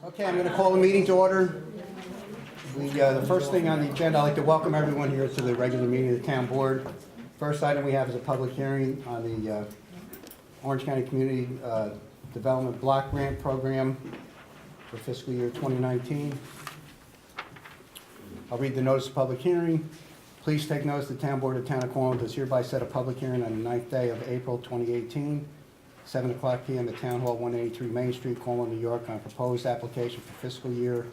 Okay, I'm going to call the meeting to order. The first thing on the agenda, I'd like to welcome everyone here to the regular meeting of the town board. First item we have is a public hearing on the Orange County Community Development Block Grant Program for fiscal year 2019. I'll read the notice of public hearing. Please take notice the town board of the town of Cornwall does hereby set a public hearing on the 9th day of April 2018, 7 o'clock p.m. at Town Hall, 183 Main Street, Cornwall, New York, on proposed application for fiscal year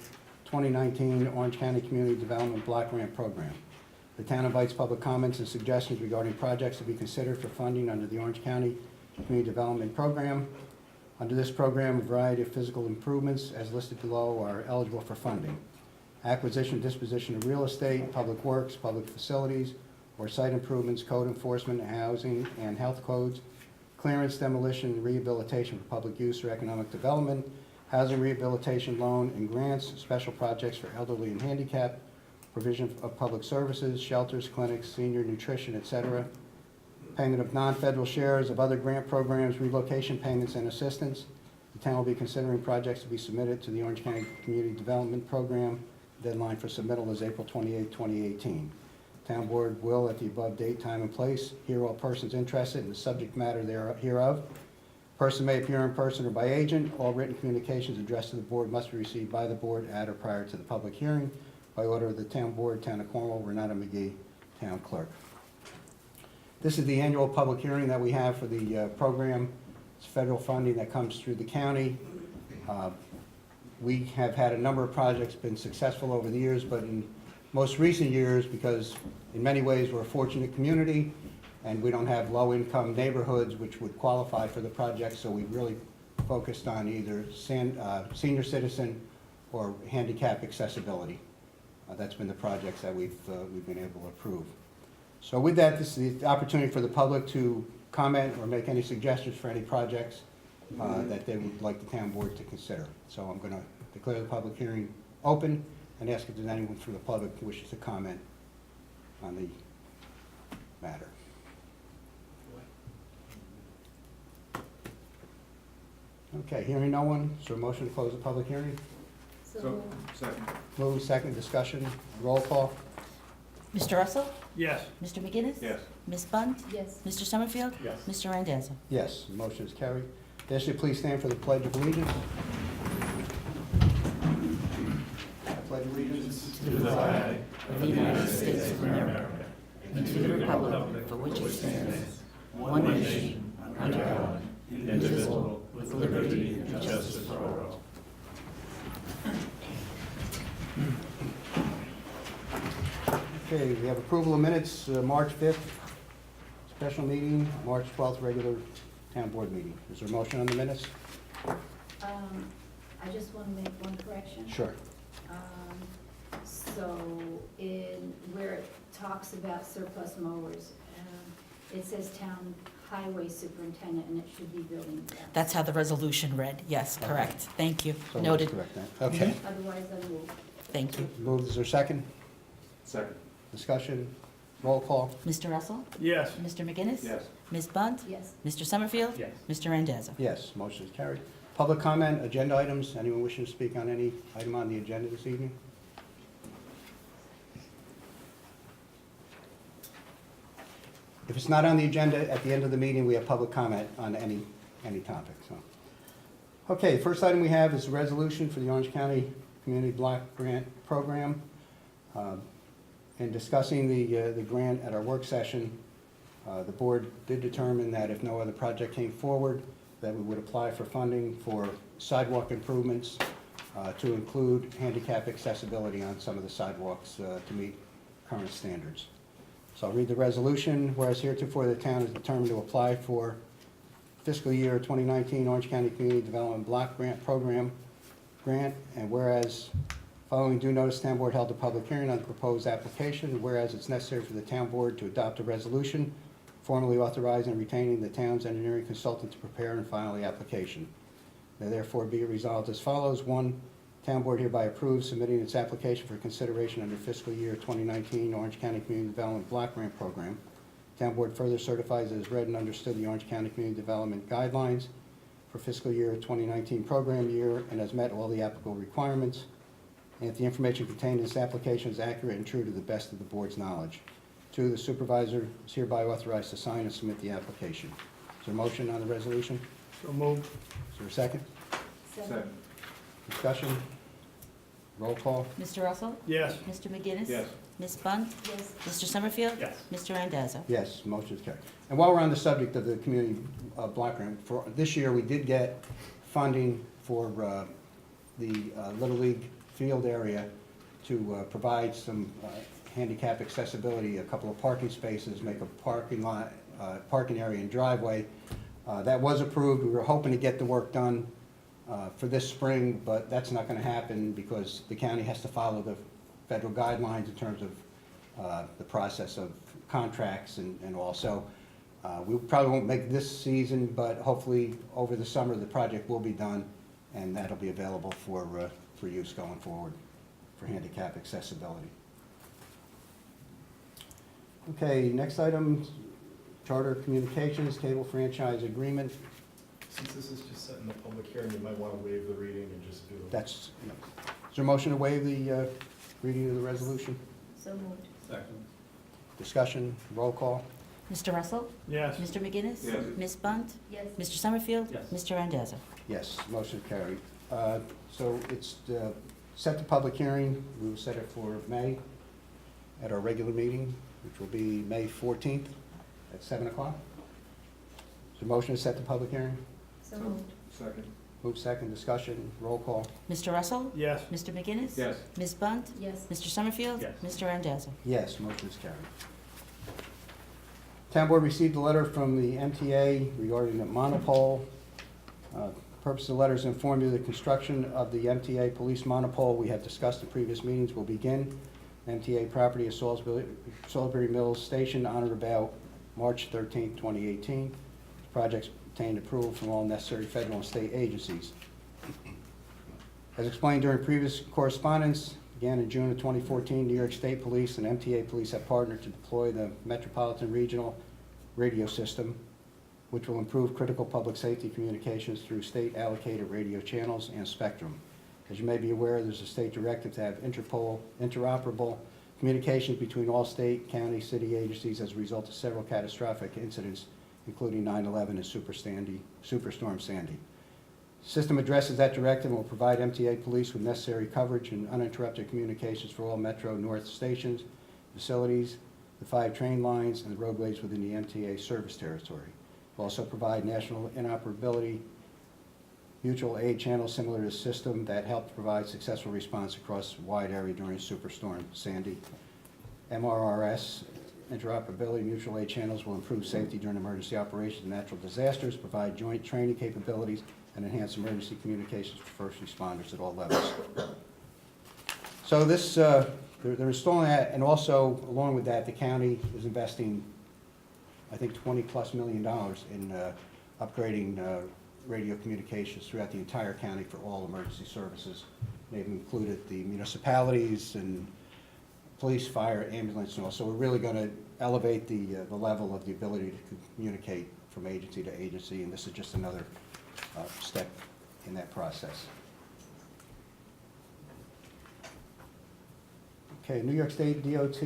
2019 Orange County Community Development Block Grant Program. The town invites public comments and suggestions regarding projects to be considered for funding under the Orange County Community Development Program. Under this program, a variety of physical improvements as listed below are eligible for funding. Acquisition, disposition of real estate, public works, public facilities, or site improvements, code enforcement, housing and health codes, clearance, demolition, and rehabilitation for public use or economic development, housing rehabilitation loan and grants, special projects for elderly and handicapped, provision of public services, shelters, clinics, senior nutrition, etc., payment of non-federal shares of other grant programs, relocation payments and assistance. The town will be considering projects to be submitted to the Orange County Community Development Program. Deadline for submittal is April 28, 2018. Town board will, at the above date, time, and place, hear all persons interested in the subject matter hereof. Person may appear in person or by agent. All written communications addressed to the board must be received by the board at or prior to the public hearing by order of the town board, Town of Cornwall, Renata McGee, town clerk. This is the annual public hearing that we have for the program. It's federal funding that comes through the county. We have had a number of projects been successful over the years, but in most recent years, because in many ways we're a fortunate community and we don't have low-income neighborhoods which would qualify for the project, so we really focused on either senior citizen or handicap accessibility. That's been the projects that we've been able to approve. So with that, this is the opportunity for the public to comment or make any suggestions for any projects that they would like the town board to consider. So I'm going to declare the public hearing open and ask if there's anyone from the public who wishes to comment on the matter. Okay, hearing no one, is there a motion to close the public hearing? So second. Move second, discussion, roll call. Mr. Russell? Yes. Mr. McGinnis? Yes. Ms. Bunt? Yes. Mr. Summerfield? Yes. Mr. Randazzo? Yes, the motion is carried. Ask you to please stand for the Pledge of Allegiance. I pledge allegiance To the flag of the United States of America and to the republic for which it stands, one nation, under God, indivisible, with liberty and justice for all. Okay, we have approval of minutes, March 5th, special meeting, March 12th, regular town board meeting. Is there a motion on the minutes? I just want to make one correction. Sure. So in where it talks about surplus mowers, it says town highway superintendent and it should be building grounds. That's how the resolution read. Yes, correct. Thank you. So Noted. correct that. Okay. Otherwise I move. Thank you. Moved, is there a second? Second. Discussion, roll call. Mr. Russell? Yes. Mr. McGinnis? Yes. Ms. Bunt? Yes. Mr. Summerfield? Yes. Mr. Randazzo? Yes, motion is carried. Public comment, agenda items. Anyone wishing to speak on any item on the agenda this evening? If it's not on the agenda, at the end of the meeting, we have public comment on any topic. So, okay, first item we have is a resolution for the Orange County Community Block Grant Program. In discussing the grant at our work session, the board did determine that if no other project came forward, that we would apply for funding for sidewalk improvements to include handicap accessibility on some of the sidewalks to meet current standards. So I'll read the resolution. Whereas heretofore the town is determined to apply for fiscal year 2019 Orange County Community Development Block Grant Program grant, and whereas following due notice, town board held a public hearing on the proposed application, and whereas it's necessary for the town board to adopt a resolution formally authorizing and retaining the town's engineering consultant to prepare and file the application. Now therefore be it resolved as follows. 1, town board hereby approves submitting its application for consideration under fiscal year 2019 Orange County Community Development Block Grant Program. Town board further certifies it has read and understood the Orange County Community Development Guidelines for fiscal year 2019 program year and has met all the applicable requirements, and that the information contained in this application is accurate and true to the best of the board's knowledge. 2, the supervisor is hereby authorized to sign and submit the application. Is there a motion on the resolution? So moved. Is there a second? Second. Discussion? Roll call? Mr. Russell? Yes. Mr. McGinnis? Yes. Ms. Bunt? Yes. Mr. Summerfield? Yes. Mr. Randazzo? Yes, motion is carried. And while we're on the subject of the community block grant, for this year, we did get funding for the Little League field area to provide some handicap accessibility, a couple of parking spaces, make a parking lot, parking area and driveway. That was approved. We were hoping to get the work done for this spring, but that's not going to happen because the county has to follow the federal guidelines in terms of the process of contracts and all. So we probably won't make this season, but hopefully over the summer the project will be done, and that'll be available for use going forward for handicap accessibility. Okay, next item, Charter Communications Cable Franchise Agreement. Since this is just setting the public hearing, you might want to waive the reading and just do. That's, is there a motion to waive the reading of the resolution? So moved. Second. Discussion, roll call? Mr. Russell? Yes. Mr. McGinnis? Yes. Ms. Bunt? Yes. Mr. Summerfield? Yes. Mr. Randazzo? Yes, motion carried. So it's set the public hearing. We will set it for May at our regular meeting, which will be May 14th at 7 o'clock. Is there a motion to set the public hearing? So moved. Second. Move second, discussion, roll call? Mr. Russell? Yes. Mr. McGinnis? Yes. Ms. Bunt? Yes. Mr. Summerfield? Yes. Mr. Randazzo? Yes, motion is carried. Town Board received a letter from the MTA regarding the monopole. Purpose of the letter is to inform you the construction of the MTA police monopole we have discussed in previous meetings will begin. MTA property of Salisbury Mills Station on or about March 13, 2018. The project's obtained approval from all necessary federal and state agencies. As explained during previous correspondence, began in June of 2014, New York State Police and MTA Police have partnered to deploy the Metropolitan Regional Radio System, which will improve critical public safety communications through state allocated radio channels and spectrum. As you may be aware, there's a state directive to have interoperable communications between all state, county, city agencies as a result of several catastrophic incidents, including 9/11 and Superstorm Sandy. The system addresses that directive and will provide MTA police with necessary coverage and uninterrupted communications for all Metro North stations, facilities, the 5 train lines, and the roadways within the MTA service territory. It will also provide national interoperability, mutual aid channels similar to the system that helped provide successful response across a wide area during Superstorm Sandy. MRRS, interoperability mutual aid channels will improve safety during emergency operations and natural disasters, provide joint training capabilities, and enhance emergency communications for first responders at all levels. So this, they're installing that, and also along with that, the county is investing, I think, $20+ million in upgrading radio communications throughout the entire county for all emergency services. They've included the municipalities and police, fire, ambulance, and all. So we're really going to elevate the level of the ability to communicate from agency to agency, and this is just another step in that process. Okay, New York State DOT,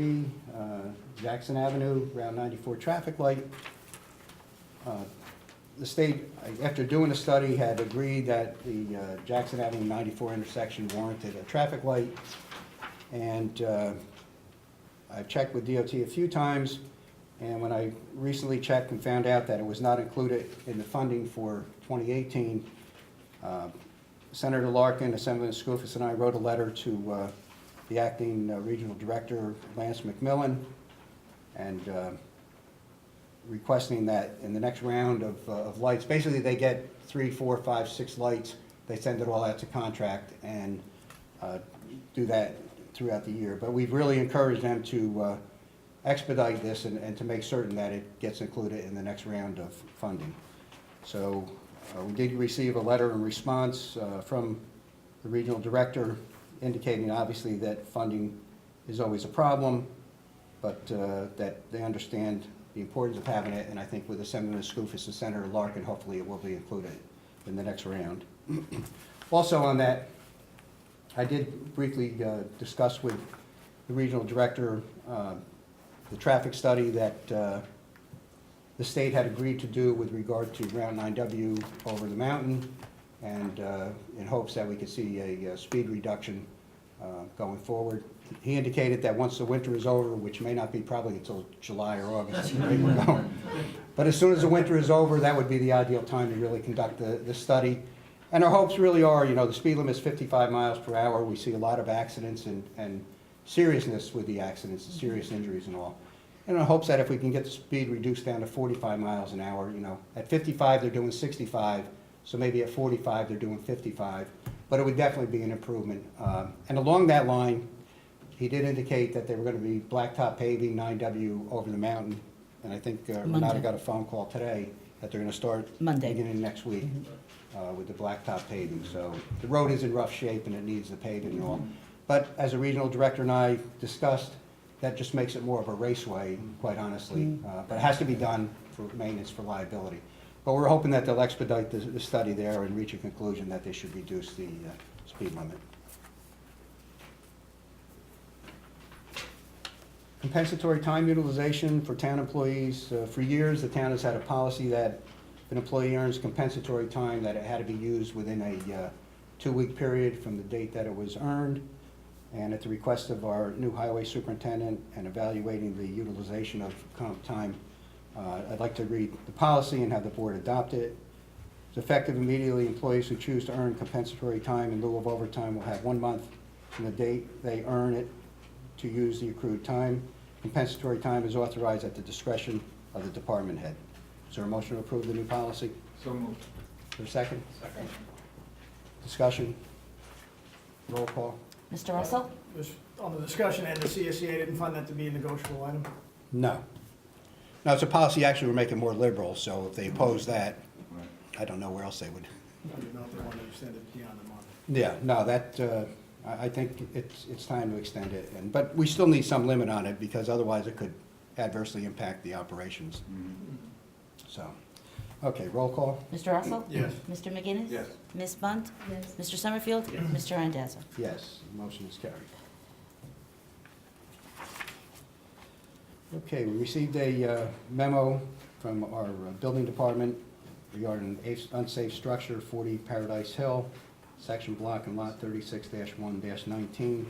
Jackson Avenue, Route 94 traffic light. The state, after doing a study, had agreed that the Jackson Avenue 94 intersection warranted a traffic light. And I've checked with DOT a few times, and when I recently checked and found out that it was not included in the funding for 2018, Senator Larkin, Assemblyman Skoufis, and I wrote a letter to the acting regional director, Lance McMillan, and requesting that in the next round of lights, basically they get 3, 4, 5, 6 lights, they send it all out to contract and do that throughout the year. But we've really encouraged them to expedite this and to make certain that it gets included in the next round of funding. So we did receive a letter in response from the regional director indicating obviously that funding is always a problem, but that they understand the importance of having it, and I think with Assemblyman Skoufis and Senator Larkin, hopefully it will be included in the next round. Also on that, I did briefly discuss with the regional director the traffic study that the state had agreed to do with regard to Route 9W over the mountain, and in hopes that we could see a speed reduction going forward. He indicated that once the winter is over, which may not be probably until July or August, the rate we're going. But as soon as the winter is over, that would be the ideal time to really conduct the study. And our hopes really are, the speed limit is 55 miles per hour. We see a lot of accidents and seriousness with the accidents, and serious injuries and all. And our hopes that if we can get the speed reduced down to 45 miles an hour, at 55 they're doing 65, so maybe at 45 they're doing 55. But it would definitely be an improvement. And along that line, he did indicate that they were going to be blacktop paving 9W over the mountain. And I think Renata Monday. got a phone call today that they're going to start Monday. beginning next week with the blacktop paving. So the road is in rough shape and it needs the paving and all. But as a regional director and I discussed, that just makes it more of a raceway, quite honestly. But it has to be done for maintenance, for liability. But we're hoping that they'll expedite the study there and reach a conclusion that they should reduce the speed limit. Compensatory time utilization for town employees. For years, the town has had a policy that if an employee earns compensatory time, that it had to be used within a 2-week period from the date that it was earned. And at the request of our new highway superintendent and evaluating the utilization of comp time, I'd like to read the policy and have the board adopt it. It's effective immediately. Employees who choose to earn compensatory time in lieu of overtime will have 1 month from the date they earn it to use the accrued time. Compensatory time is authorized at the discretion of the department head. Is there a motion to approve the new policy? So moved. Is there a second? Second. Discussion? Roll call? Mr. Russell? Just on the discussion and the CSEA didn't find that to be a negotiable item? No. No, it's a policy actually we're making more liberal, so if they oppose that, I don't know where else they would. I didn't know if they wanted to extend it beyond the month. Yeah, no, that, I think it's time to extend it, but we still need some limit on it because otherwise it could adversely impact the operations. So, okay, roll call? Mr. Russell? Yes. Mr. McGinnis? Yes. Ms. Bunt? Yes. Mr. Summerfield? Mr. Randazzo? Yes, the motion is carried. Okay, we received a memo from our building department regarding unsafe structure, 40 Paradise Hill, section block and lot 36-1-19.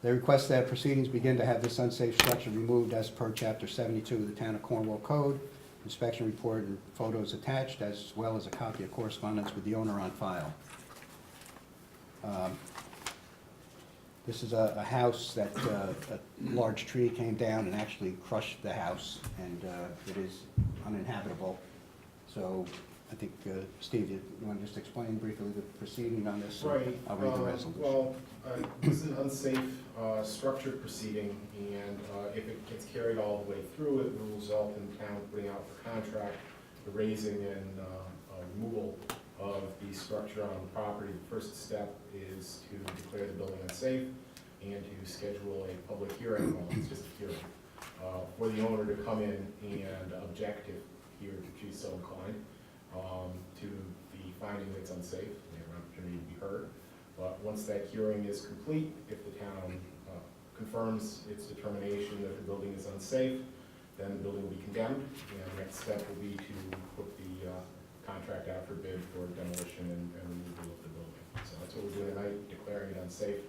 They request that proceedings begin to have this unsafe structure removed as per Chapter 72 of the Town of Cornwall Code. Inspection report and photos attached, as well as a copy of correspondence with the owner on file. This is a house that a large tree came down and actually crushed the house, and it is uninhabitable. So I think, Steve, you want to just explain briefly the proceeding on this? Right. I'll read the resolution. Well, this is an unsafe structured proceeding, and if it gets carried all the way through, it will result in the town putting out for contract the raising and removal of the structure on the property. The first step is to declare the building unsafe and to schedule a public hearing, well, it's just a hearing, for the owner to come in and object if he or she so inclined to the finding that it's unsafe. They have an opportunity to be heard. But once that hearing is complete, if the town confirms its determination that the building is unsafe, then the building will be condemned, and the next step will be to put the contract out for bid for demolition and removal of the building. So that's what we're doing tonight, declaring it unsafe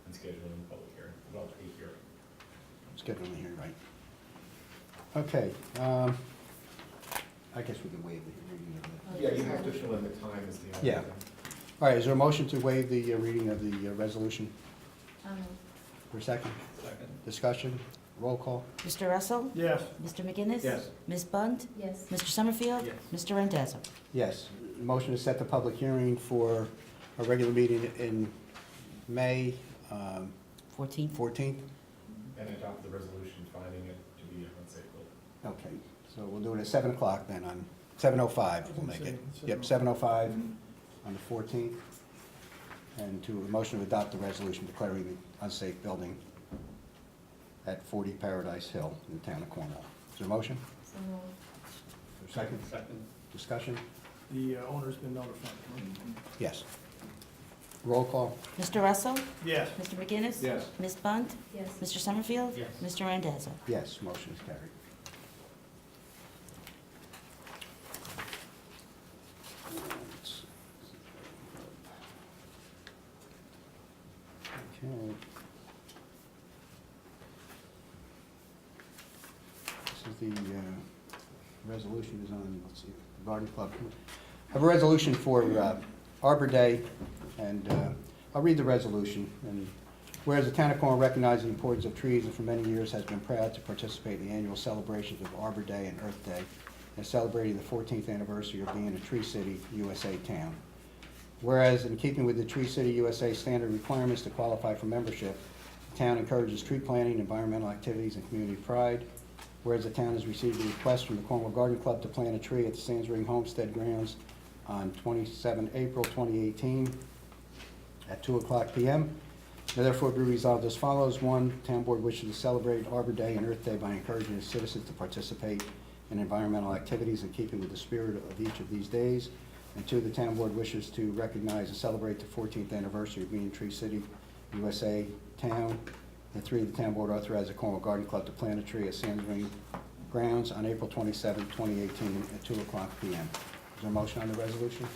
and scheduling a public hearing, well, a hearing. Scheduling the hearing, right. Okay, I guess we can waive the reading of the... Yeah, you have to fill in the time as the only Yeah. thing. All right, is there a motion to waive the reading of the resolution? For a second? Second. Discussion? Roll call? Mr. Russell? Yes. Mr. McGinnis? Yes. Ms. Bunt? Yes. Mr. Summerfield? Yes. Mr. Randazzo? Yes. Motion to set the public hearing for a regular meeting in May 14th? 14th? And adopt the resolution finding it to be an unsafe building. Okay, so we'll do it at 7 o'clock then, on 7:05 we'll make it. Yep, 7:05 on the 14th. And to a motion to adopt the resolution declaring the unsafe building at 40 Paradise Hill in the town of Cornwall. Is there a motion? So moved. Is there a second? Second. Discussion? The owner's been notified. Yes. Roll call? Mr. Russell? Yes. Mr. McGinnis? Yes. Ms. Bunt? Yes. Mr. Summerfield? Yes. Mr. Randazzo? Yes, motion is carried. Okay. This is the resolution is on, let's see, Garden Club. I have a resolution for Arbor Day, and I'll read the resolution. And whereas the town of Cornwall recognizes the importance of trees and for many years has been proud to participate in the annual celebrations of Arbor Day and Earth Day, and celebrating the 14th anniversary of being a Tree City, USA town. Whereas in keeping with the Tree City, USA standard requirements to qualify for membership, the town encourages tree planting, environmental activities, and community pride. Whereas the town has received a request from the Cornwall Garden Club to plant a tree at the Sands Ring Homestead grounds on 27 April 2018 at 2:00 p.m. Now therefore be resolved as follows. 1, Town Board wishes to celebrate Arbor Day and Earth Day by encouraging its citizens to participate in environmental activities in keeping with the spirit of each of these days. And 2, the Town Board wishes to recognize and celebrate the 14th anniversary of being Tree City, USA town. And 3, the Town Board authorizes the Cornwall Garden Club to plant a tree at Sands Ring grounds on April 27, 2018 at 2:00 p.m. Is there a motion on the resolution?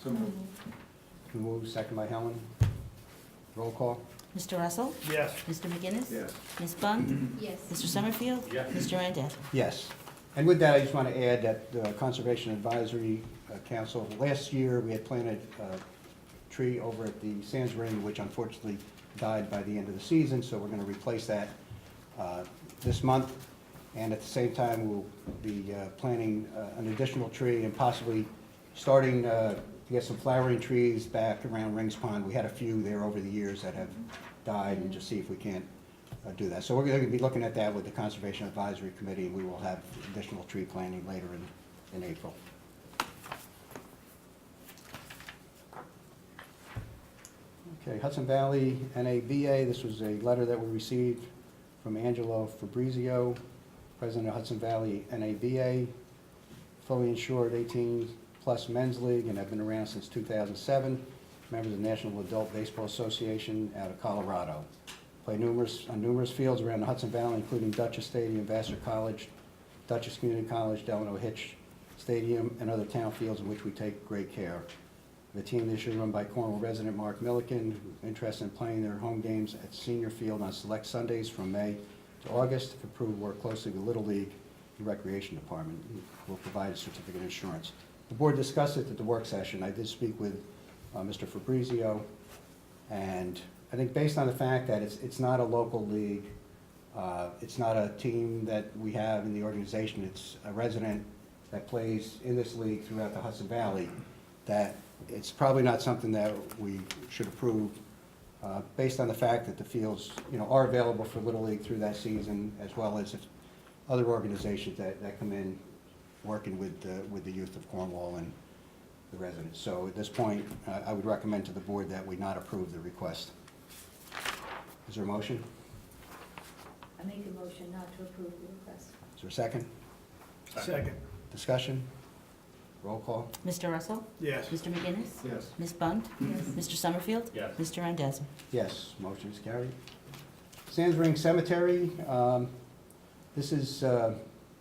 So moved. Moved, second by Helen. Roll call? Mr. Russell? Yes. Mr. McGinnis? Yes. Ms. Bunt? Yes. Mr. Summerfield? Yes. Mr. Randazzo? Yes. And with that, I just want to add that the Conservation Advisory Council, last year, we had planted a tree over at the Sands Ring, which unfortunately died by the end of the season, so we're going to replace that this month. And at the same time, we'll be planting an additional tree and possibly starting to get some flowering trees back around Rings Pond. We had a few there over the years that have died, and just see if we can't do that. So we're going to be looking at that with the Conservation Advisory Committee, and we will have additional tree planting later in April. Okay, Hudson Valley NABA, this was a letter that we received from Angelo Fabrizio, President of Hudson Valley NABA, fully insured 18-plus men's league, and have been around since 2007. Members of the National Adult Baseball Association out of Colorado. Play on numerous fields around the Hudson Valley, including Dutchess Stadium, Vassar College, Dutchess Community College, Delano Hitch Stadium, and other town fields in which we take great care. The team this year run by Cornwall resident Mark Milliken, interested in playing their home games at Senior Field on select Sundays from May to August. If approved, work closely with Little League and Recreation Department. Will provide a certificate of insurance. The board discussed it at the work session. I did speak with Mr. Fabrizio, and I think based on the fact that it's not a local league, it's not a team that we have in the organization, it's a resident that plays in this league throughout the Hudson Valley, that it's probably not something that we should approve, based on the fact that the fields, are available for Little League through that season, as well as if other organizations that come in working with the youth of Cornwall and the residents. So at this point, I would recommend to the board that we not approve the request. Is there a motion? I make a motion not to approve the request. Is there a second? Second. Discussion? Roll call? Mr. Russell? Yes. Mr. McGinnis? Yes. Ms. Bunt? Yes. Mr. Summerfield? Yes. Mr. Randazzo? Yes, motion is carried. Sands Ring Cemetery, this is,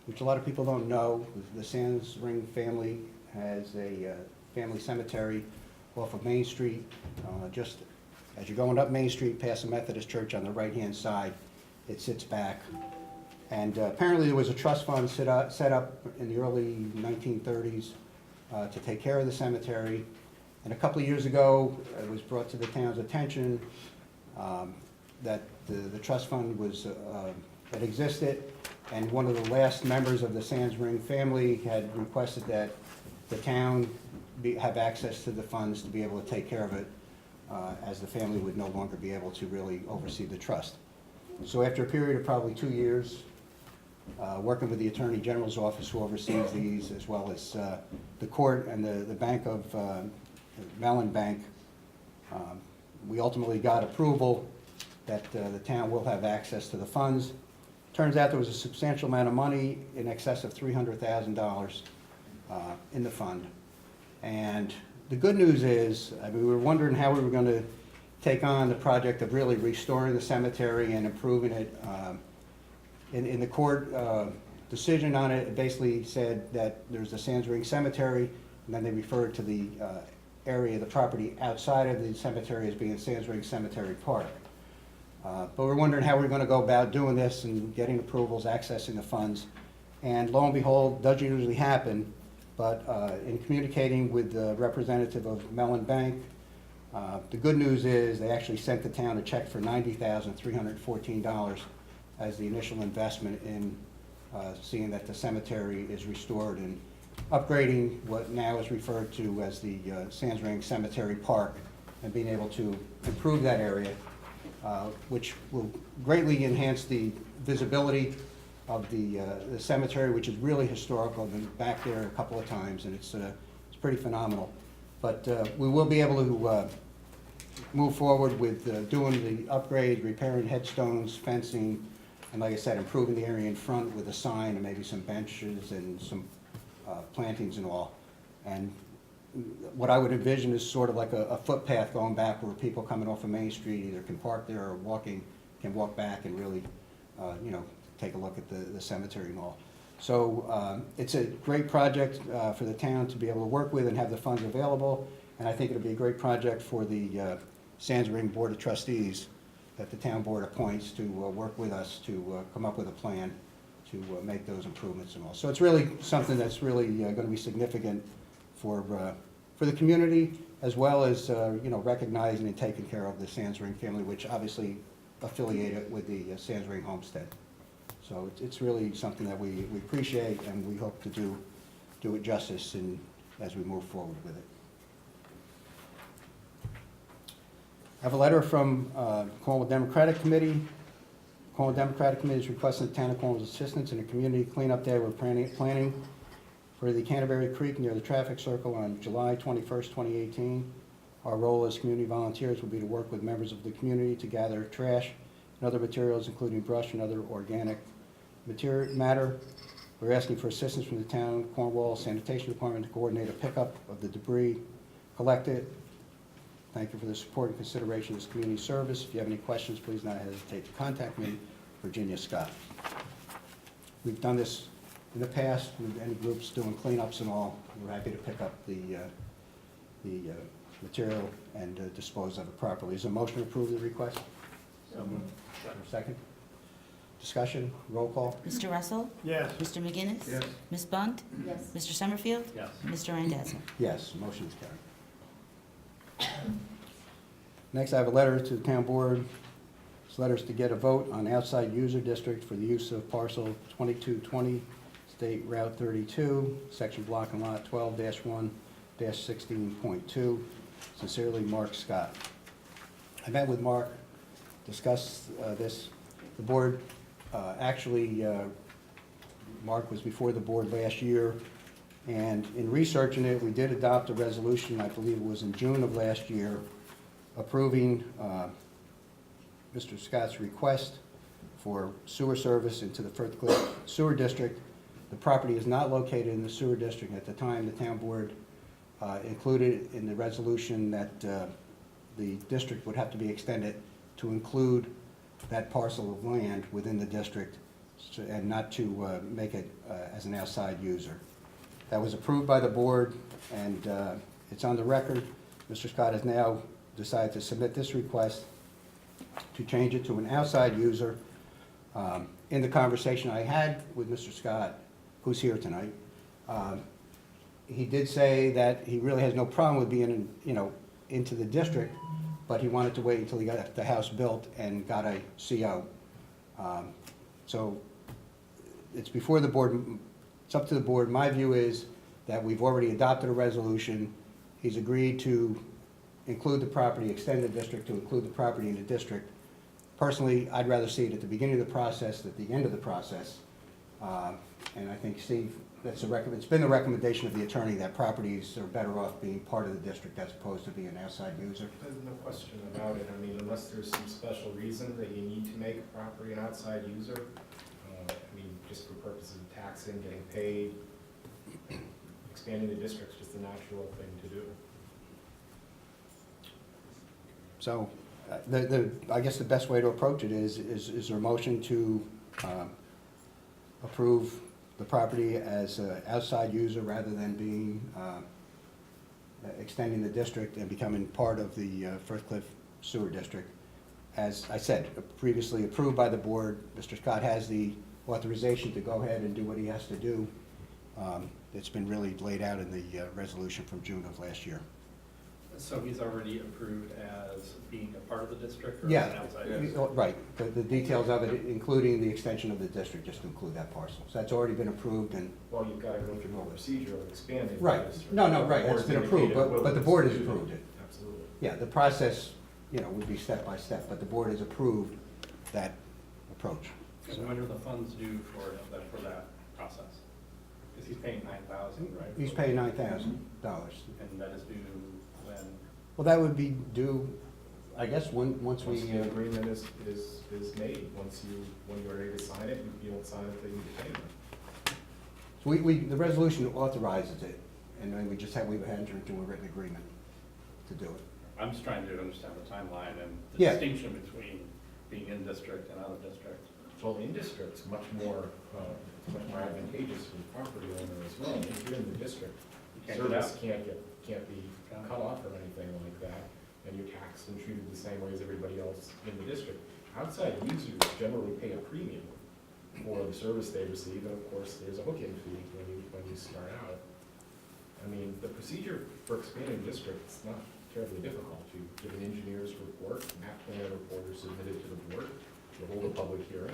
which a lot of people don't know, the Sands Ring family has a family cemetery off of Main Street, just as you're going up Main Street past the Methodist Church on the right-hand side, it sits back. And apparently there was a trust fund set up in the early 1930s to take care of the cemetery. And a couple of years ago, it was brought to the town's attention that the trust fund was, that existed, and one of the last members of the Sands Ring family had requested that the town have access to the funds to be able to take care of it, as the family would no longer be able to really oversee the trust. So after a period of probably 2 years, working with the Attorney General's office who oversees these, as well as the court and the Bank of Mellon Bank, we ultimately got approval that the town will have access to the funds. Turns out there was a substantial amount of money, in excess of $300,000 in the fund. And the good news is, I mean, we were wondering how we were going to take on the project of really restoring the cemetery and improving it. In the court decision on it, it basically said that there's the Sands Ring Cemetery, and then they referred to the area of the property outside of the cemetery as being Sands Ring Cemetery Park. But we're wondering how we're going to go about doing this and getting approvals, accessing the funds. And lo and behold, doesn't usually happen, but in communicating with the representative of Mellon Bank, the good news is they actually sent the town a check for $90,314 as the initial investment in seeing that the cemetery is restored and upgrading what now is referred to as the Sands Ring Cemetery Park and being able to improve that area, which will greatly enhance the visibility of the cemetery, which is really historical. I've been back there a couple of times, and it's pretty phenomenal. But we will be able to move forward with doing the upgrade, repairing headstones, fencing, and like I said, improving the area in front with a sign and maybe some benches and some plantings and all. And what I would envision is sort of like a footpath going back where people coming off of Main Street either can park there or can walk back and really, take a look at the cemetery and all. So it's a great project for the town to be able to work with and have the funds available. And I think it'll be a great project for the Sands Ring Board of Trustees that the town board appoints to work with us to come up with a plan to make those improvements and all. So it's really something that's really going to be significant for the community, as well as recognizing and taking care of the Sands Ring family, which obviously affiliated with the Sands Ring Homestead. So it's really something that we appreciate, and we hope to do it justice as we move forward with it. I have a letter from Cornwall Democratic Committee. Cornwall Democratic Committee is requesting the town of Cornwall's assistance in a community cleanup day we're planning for the Canterbury Creek near the traffic circle on July 21st, 2018. Our role as community volunteers will be to work with members of the community to gather trash and other materials, including brush and other organic matter. We're asking for assistance from the town of Cornwall Sanitation Department to coordinate a pickup of the debris collected. Thank you for the support and consideration of this community service. If you have any questions, please do not hesitate to contact me, Virginia Scott. We've done this in the past with any groups doing cleanups and all. We're happy to pick up the material and dispose of it properly. Is there a motion to approve the request? So moved. Second? Discussion, roll call? Mr. Russell? Yes. Mr. McGinnis? Yes. Ms. Bunt? Yes. Mr. Summerfield? Yes. Mr. Randazzo? Yes, motion is carried. Next, I have a letter to the town board. This letter is to get a vote on outside user district for the use of parcel 2220, State Route 32, section block and lot 12-1-16.2. Sincerely, Mark Scott. I met with Mark, discussed this. The board, Mark was before the board last year, and in researching it, we did adopt a resolution, I believe it was in June of last year, approving Mr. Scott's request for sewer service into the Firth Cliff Sewer District. The property is not located in the sewer district. At the time, the town board included in the resolution that the district would have to be extended to include that parcel of land within the district and not to make it as an outside user. That was approved by the board, and it's on the record. Mr. Scott has now decided to submit this request to change it to an outside user. In the conversation I had with Mr. Scott, who's here tonight, he did say that he really has no problem with being into the district, but he wanted to wait until he got the house built and got a CO. So it's before the board, it's up to the board. My view is that we've already adopted a resolution. He's agreed to include the property, extend the district to include the property in the district. Personally, I'd rather see it at the beginning of the process than at the end of the process. And I think, Steve, it's been the recommendation of the attorney that properties are better off being part of the district as opposed to being an outside user. There's no question about it. I mean, unless there's some special reason that you need to make a property an outside user, just for purposes of taxing, getting paid, expanding the district's just a natural thing to do. So, I guess the best way to approach it is there a motion to approve the property as an outside user rather than being, extending the district and becoming part of the Firth Cliff Sewer District? As I said, previously approved by the board, Mr. Scott has the authorization to go ahead and do what he has to do. It's been really laid out in the resolution from June of last year. So he's already approved as being a part of the district or as Yeah, an outside? right. The details of it, including the extension of the district, just to include that parcel. So that's already been approved and, Well, you've got to go through the whole procedure of expanding. the right. district. No, right, The it's board's been approved, indicated but the board has willingness to do approved it. Absolutely. Yeah, the process, would be step by step, but the board has approved that approach. And when are the funds due for that process? Because he's paying $9,000, right? He's paying $9,000. And that is due when? Well, that would be due, I guess, once Once we, the agreement is made, when you're ready to sign it, you don't sign it until you pay them. the resolution authorizes it, and then we've entered into a written agreement to do it. I'm just trying to understand the timeline and the Yeah. distinction between being in district and out of district. Well, in district's much more advantageous for the property owner as well. If you're in the district, You can't get service out. can't be cut off or anything like that, and you're taxed and treated the same way as everybody else in the district. Outside users generally pay a premium for the service they receive, and of course, there's a hooking fee when you start out. I mean, the procedure for expanding districts is not terribly difficult. You give an engineer's report, map plan report is submitted to the board, you hold a public hearing,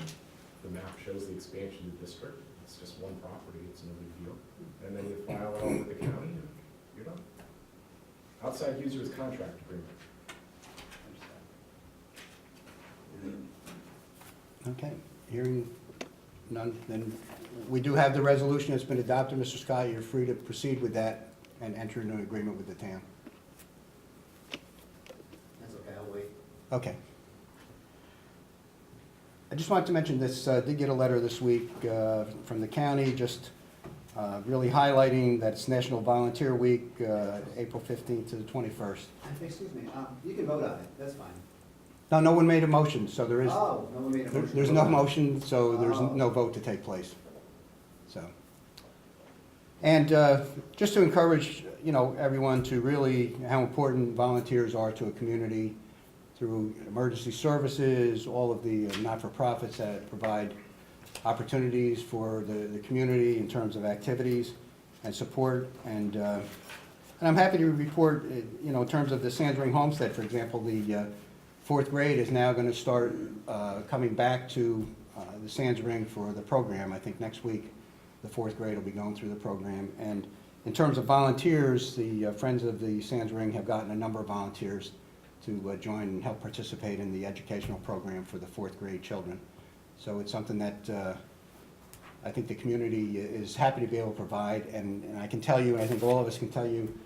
the map shows the expansion of the district, it's just one property, it's no big deal, and then you file it all with the county, and you're done. Outside user is contract agreement. Okay, hearing none, then we do have the resolution that's been adopted, Mr. Scott. You're free to proceed with that and enter into an agreement with the town. That's okay, I'll wait. Okay. I just wanted to mention this, did get a letter this week from the county, just really highlighting that it's National Volunteer Week, April 15th to the 21st. Excuse me, you can vote on it, that's fine. No one made a motion, so there is, Oh, no one made a motion. there's no motion, so there's Oh. no vote to take place. So, and just to encourage, everyone to really, how important volunteers are to a community through emergency services, all of the not-for-profits that provide opportunities for the community in terms of activities and support. And I'm happy to report, in terms of the Sandring Homestead, for example, the fourth grade is now going to start coming back to the Sandring for the program. I think next week, the fourth grade will be going through the program. And in terms of volunteers, the Friends of the Sandring have gotten a number of volunteers to join and help participate in the educational program for the fourth grade children. So it's something that I think the community is happy to be able to provide. And I can tell you, and I think all of us can tell you,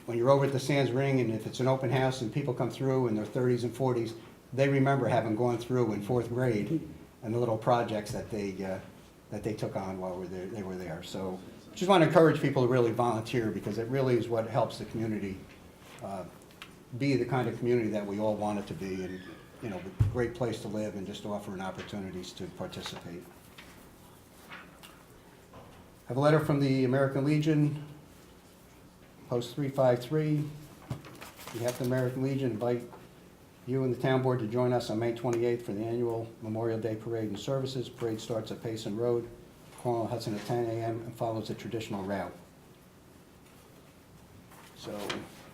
when you're over at the Sands Ring, and if it's an open house and people come through in their 30s and 40s, they remember having gone through in fourth grade and the little projects that they took on while they were there. So just want to encourage people to really volunteer, because it really is what helps the community be the kind of community that we all want it to be, and a great place to live, and just offering opportunities to participate. I have a letter from the American Legion, Post 353. We have the American Legion invite you and the town board to join us on May 28th for the annual Memorial Day Parade and Services. Parade starts at Payson Road, Cornwall, Hudson at 10 a.m. and follows the traditional route. So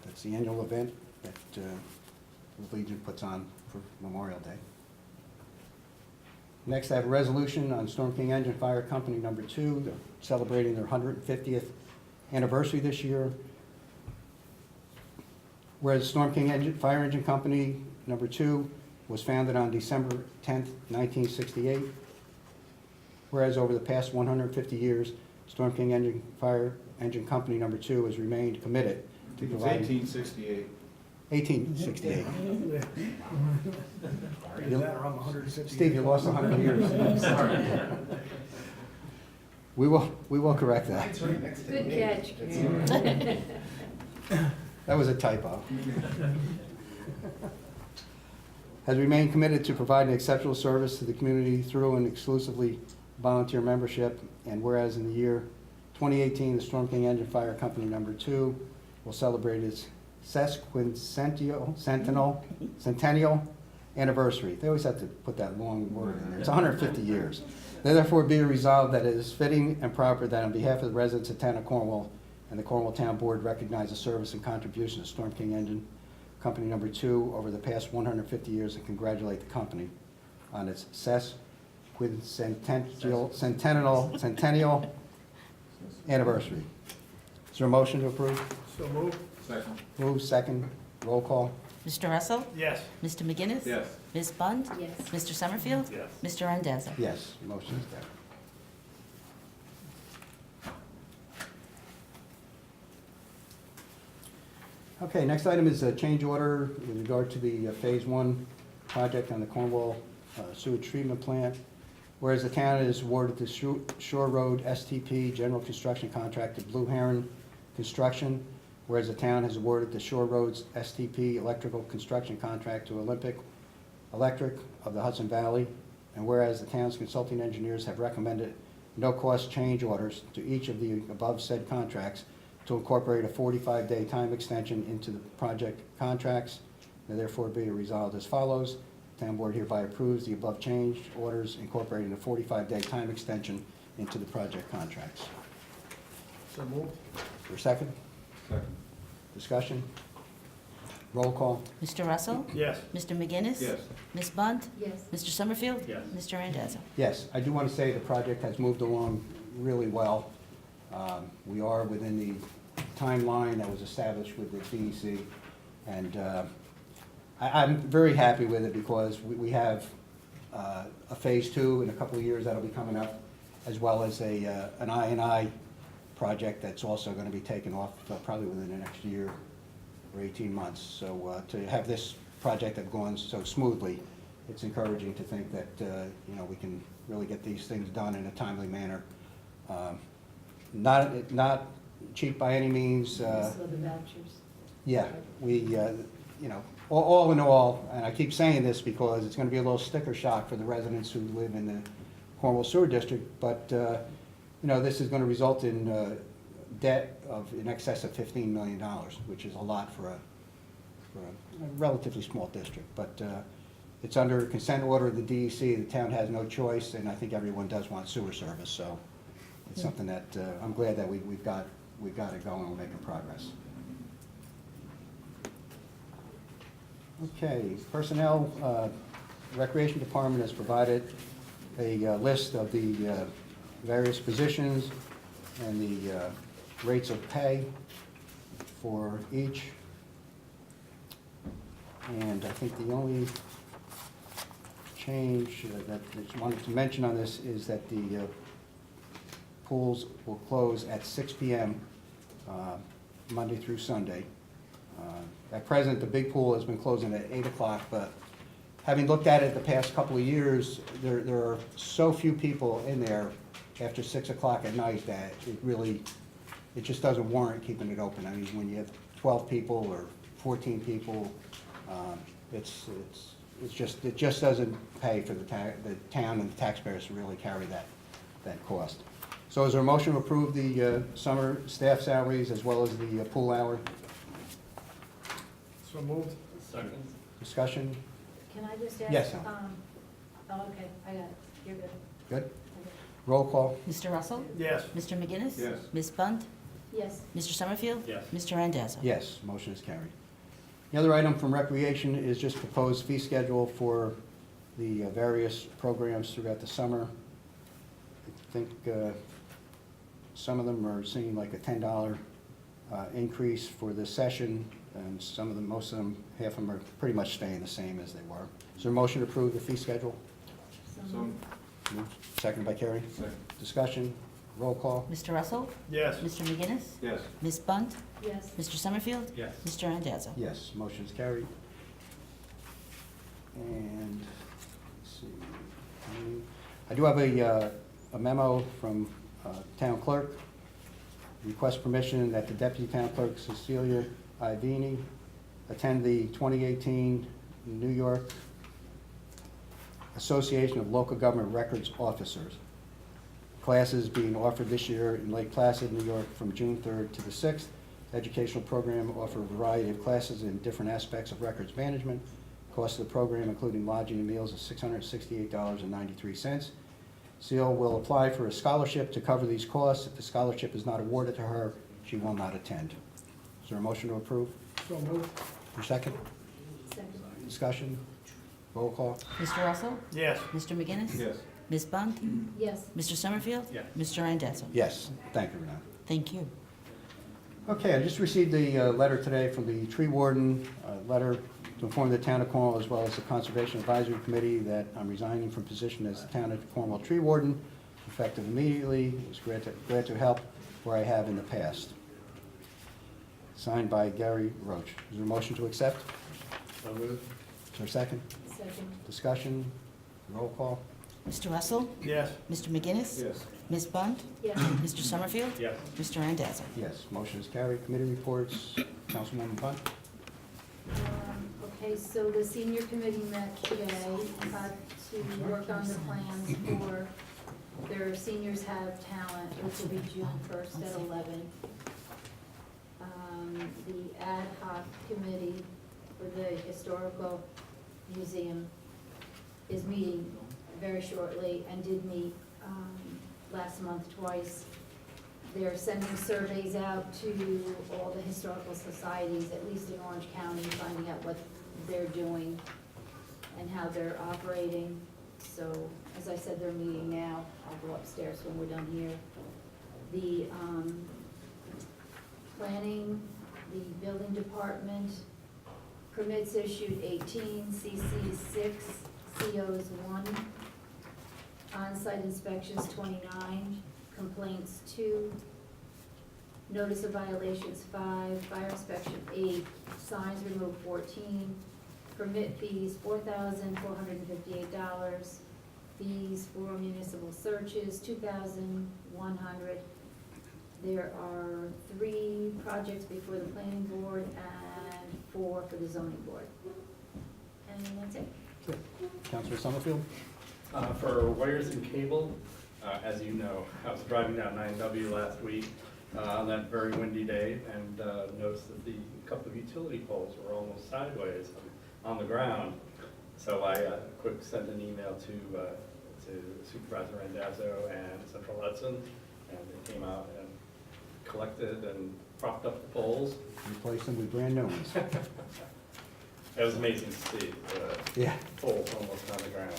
that's the annual event that the Legion puts on for Memorial Day. Next, I have a resolution on Storm King Engine Fire Company number 2. They're celebrating their 150th anniversary this year. Whereas Storm King Fire Engine Company number 2 was founded on December 10th, 1968. Whereas over the past 150 years, Storm King Fire Engine Company number 2 has remained committed to It's providing... 1868. 1868. Is that around 150? Steve, you lost 100 years. We will correct that. It's right next to Good me. catch, It's- Karen. That was a typo. Has remained committed to providing exceptional service to the community through an exclusively volunteer membership. And whereas in the year 2018, the Storm King Engine Fire Company Number 2 will celebrate its sesquicentennial anniversary. They always have to put that long word in there. It's 150 years. Therefore, be it resolved that it is fitting and proper that on behalf of the residents of town of Cornwall and the Cornwall Town Board recognize the service and contribution of Storm King Engine Company Number 2 over the past 150 years and congratulate the company on its centennial anniversary. Is there a motion to approve? So moved. Second. Move second. Roll call. Mr. Russell? Yes. Mr. McGinnis? Yes. Ms. Bunt? Yes. Mr. Summerfield? Yes. Mr. Randazzo? Yes, motion is carried. Okay, next item is a change order with regard to the Phase 1 project on the Cornwall sewage treatment plant. Whereas the town is awarded the Shore Road STP general construction contract to Blue Heron Construction. Whereas the town has awarded the Shore Roads STP electrical construction contract to Olympic Electric of the Hudson Valley. And whereas the town's consulting engineers have recommended no-cost change orders to each of the above said contracts to incorporate a 45-day time extension into the project contracts. Now therefore be it resolved as follows. The Town Board hereby approves the above change orders incorporating a 45-day time extension into the project contracts. So moved. For a second? Second. Discussion? Roll call? Mr. Russell? Yes. Mr. McGinnis? Yes. Ms. Bunt? Yes. Mr. Summerfield? Yes. Mr. Randazzo? Yes, I do want to say the project has moved along really well. We are within the timeline that was established with the DEC, and I'm very happy with it because we have a Phase 2 in a couple of years that'll be coming up, as well as an I&I project that's also going to be taken off probably within the next year or 18 months. So to have this project have gone so smoothly, it's encouraging to think that we can really get these things done in a timely manner. Not cheap by any means. Also the vouchers. Yeah, we, all in all, and I keep saying this because it's going to be a little sticker shock for the residents who live in the Cornwall Sewer District, but, this is going to result in debt of in excess of $15 million, which is a lot for a relatively small district. But it's under consent order of the DEC. The town has no choice, and I think everyone does want sewer service, so it's something that I'm glad that we've got it going. We're making progress. Okay, Personnel, Recreation Department has provided a list of the various positions and the rates of pay for each. And I think the only change that I just wanted to mention on this is that the pools will close at 6 p.m. Monday through Sunday. At present, the big pool has been closing at 8 o'clock, but having looked at it the past couple of years, there are so few people in there after 6 o'clock at night that it just doesn't warrant keeping it open. I mean, when you have 12 people or 14 people, it just doesn't pay for the town and the taxpayers to really carry that cost. So is there a motion to approve the summer staff salaries as well as the pool hour? So moved. Second. Discussion? Can I just ask? Yes, Helen. Okay, I got it. You're good. Good? Roll call? Mr. Russell? Yes. Mr. McGinnis? Yes. Ms. Bunt? Yes. Mr. Summerfield? Yes. Mr. Randazzo? Yes, motion is carried. The other item from Recreation is just proposed fee schedule for the various programs throughout the summer. I think some of them are seeing like a $10 increase for this session, and some of them, most of them, half of them are pretty much staying the same as they were. Is there a motion to approve the fee schedule? So moved. Moved. Seconded by Carrie. Second. Discussion, roll call. Mr. Russell? Yes. Mr. McGinnis? Yes. Ms. Bunt? Yes. Mr. Summerfield? Yes. Mr. Randazzo? Yes, motion is carried. And, let's see, I do have a memo from Town clerk, request permission that the deputy town clerk Cecilia Ivini attend the 2018 New York Association of Local Government Records Officers. Classes being offered this year in Lake Placid, New York, from June 3rd to the 6th. Educational program offer a variety of classes in different aspects of records management. Cost of the program, including lodging and meals, is $668.93. Seal will apply for a scholarship to cover these costs. If the scholarship is not awarded to her, she will not attend. Is there a motion to approve? So moved. Your second? Second. Discussion? Roll call? Mr. Russell? Yes. Mr. McGinnis? Yes. Ms. Bunt? Yes. Mr. Summerfield? Yes. Mr. Randazzo? Yes. Thank you, Renata. Thank you. Okay, I just received the letter today from the tree warden, letter to inform the town of Cornwall as well as the Conservation Advisory Committee that I'm resigning from position as the town of Cornwall tree warden, effective immediately. It was glad to help where I have in the past. Signed by Gary Roach. Is there a motion to accept? So moved. Is there a second? Second. Discussion? Roll call? Mr. Russell? Yes. Mr. McGinnis? Yes. Ms. Bunt? Yes. Mr. Summerfield? Yes. Mr. Randazzo? Yes, motion is carried. Committee reports, Councilwoman Bunt? Okay, so the senior committee met today to work on the plans for their Seniors Have Talent, which will be June 1st at 11. The ad hoc committee for the historical museum is meeting very shortly and did meet last month twice. They're sending surveys out to all the historical societies, at least in Orange County, finding out what they're doing and how they're operating. So, as I said, they're meeting now. I'll go upstairs when we're done here. The planning, the building department, permits issued 18, CCs 6, COs 1, on-site inspections 29, complaints 2, notice of violations 5, fire inspection 8, signs removed 14, permit fees $4,458, fees for municipal searches $2,100. There are 3 projects before the planning board and 4 for the zoning board. And that's it. Councilor Summerfield? For wires and cable, as you know, I was driving down 9W last week on that very windy day and noticed that the couple of utility poles were almost sideways on the ground. So I quick sent an email to Supervisor Randazzo and Central Hudson, and they came out and collected and propped up the poles. Replace them with brand new ones. It was amazing to see the Yeah. poles almost on the ground.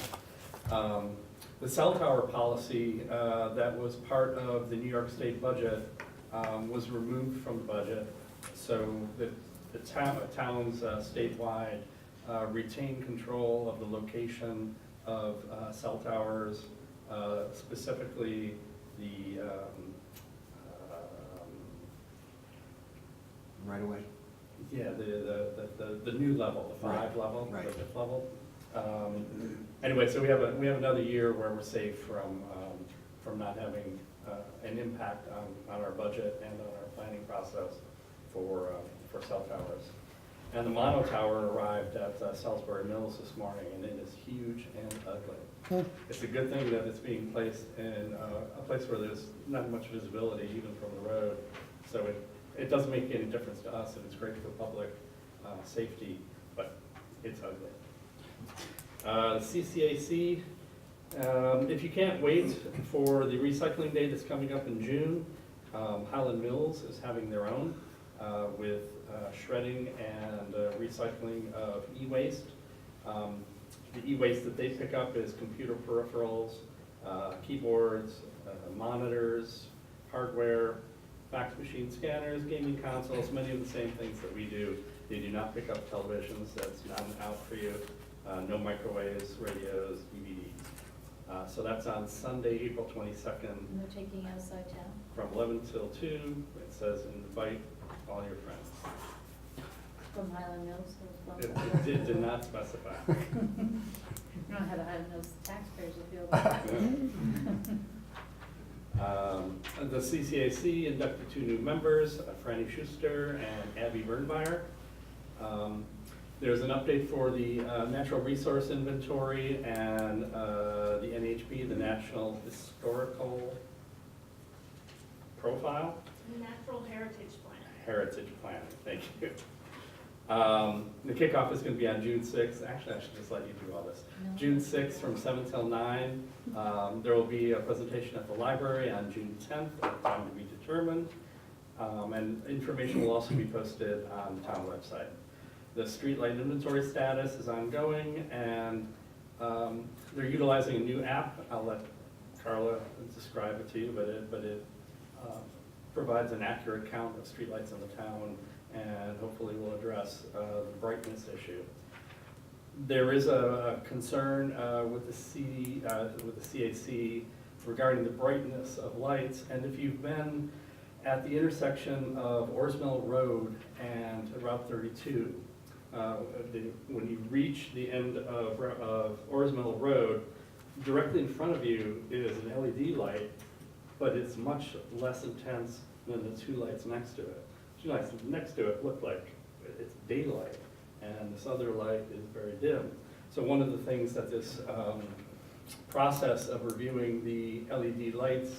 The cell tower policy that was part of the New York State budget was removed from the budget. So the towns statewide retain control of the location of cell towers, specifically the Right away. yeah, the new level, the 5 level, Right. the 5th level. Anyway, so we have another year where we're safe from not having an impact on our budget and on our planning process for cell towers. And the mono tower arrived at Salisbury Mills this morning, and it is huge and ugly. It's a good thing that it's being placed in a place where there's not much visibility even from the road. So it doesn't make any difference to us, and it's great for public safety, but it's ugly. CCAC, if you can't wait for the recycling day that's coming up in June, Highland Mills is having their own with shredding and recycling of e-waste. The e-waste that they pick up is computer peripherals, keyboards, monitors, hardware, fax machine scanners, gaming consoles, many of the same things that we do. They do not pick up televisions, that's not an out for you. No microwaves, radios, DVDs. So that's on Sunday, April 22nd, And they're taking outside town. from 11 till 2. It says invite all your friends. From Highland Mills or from? It did not specify. You don't have Highland Mills taxpayers to feel that. The CCAC inducted 2 new members, Franny Schuster and Abby Bernmeyer. There's an update for the Natural Resource Inventory and the NHP, the National Historical Profile. Natural Heritage Plan. Heritage Plan, thank you. The kickoff is going to be on June 6th. Actually, I should just let you do all this. No. June 6th from 7 till 9. There will be a presentation at the library on June 10th, at a time to be determined. And information will also be posted on the town website. The streetlight inventory status is ongoing, and they're utilizing a new app. I'll let Carla describe it to you, but it provides an accurate count of streetlights in the town, and hopefully will address the brightness issue. There is a concern with the CAC regarding the brightness of lights, and if you've been at the intersection of Ores Mill Road and Route 32, when you reach the end of Ores Mill Road, directly in front of you is an LED light, but it's much less intense than the 2 lights next to it. 2 lights next to it look like it's daylight, and this other light is very dim. So one of the things that this process of reviewing the LED lights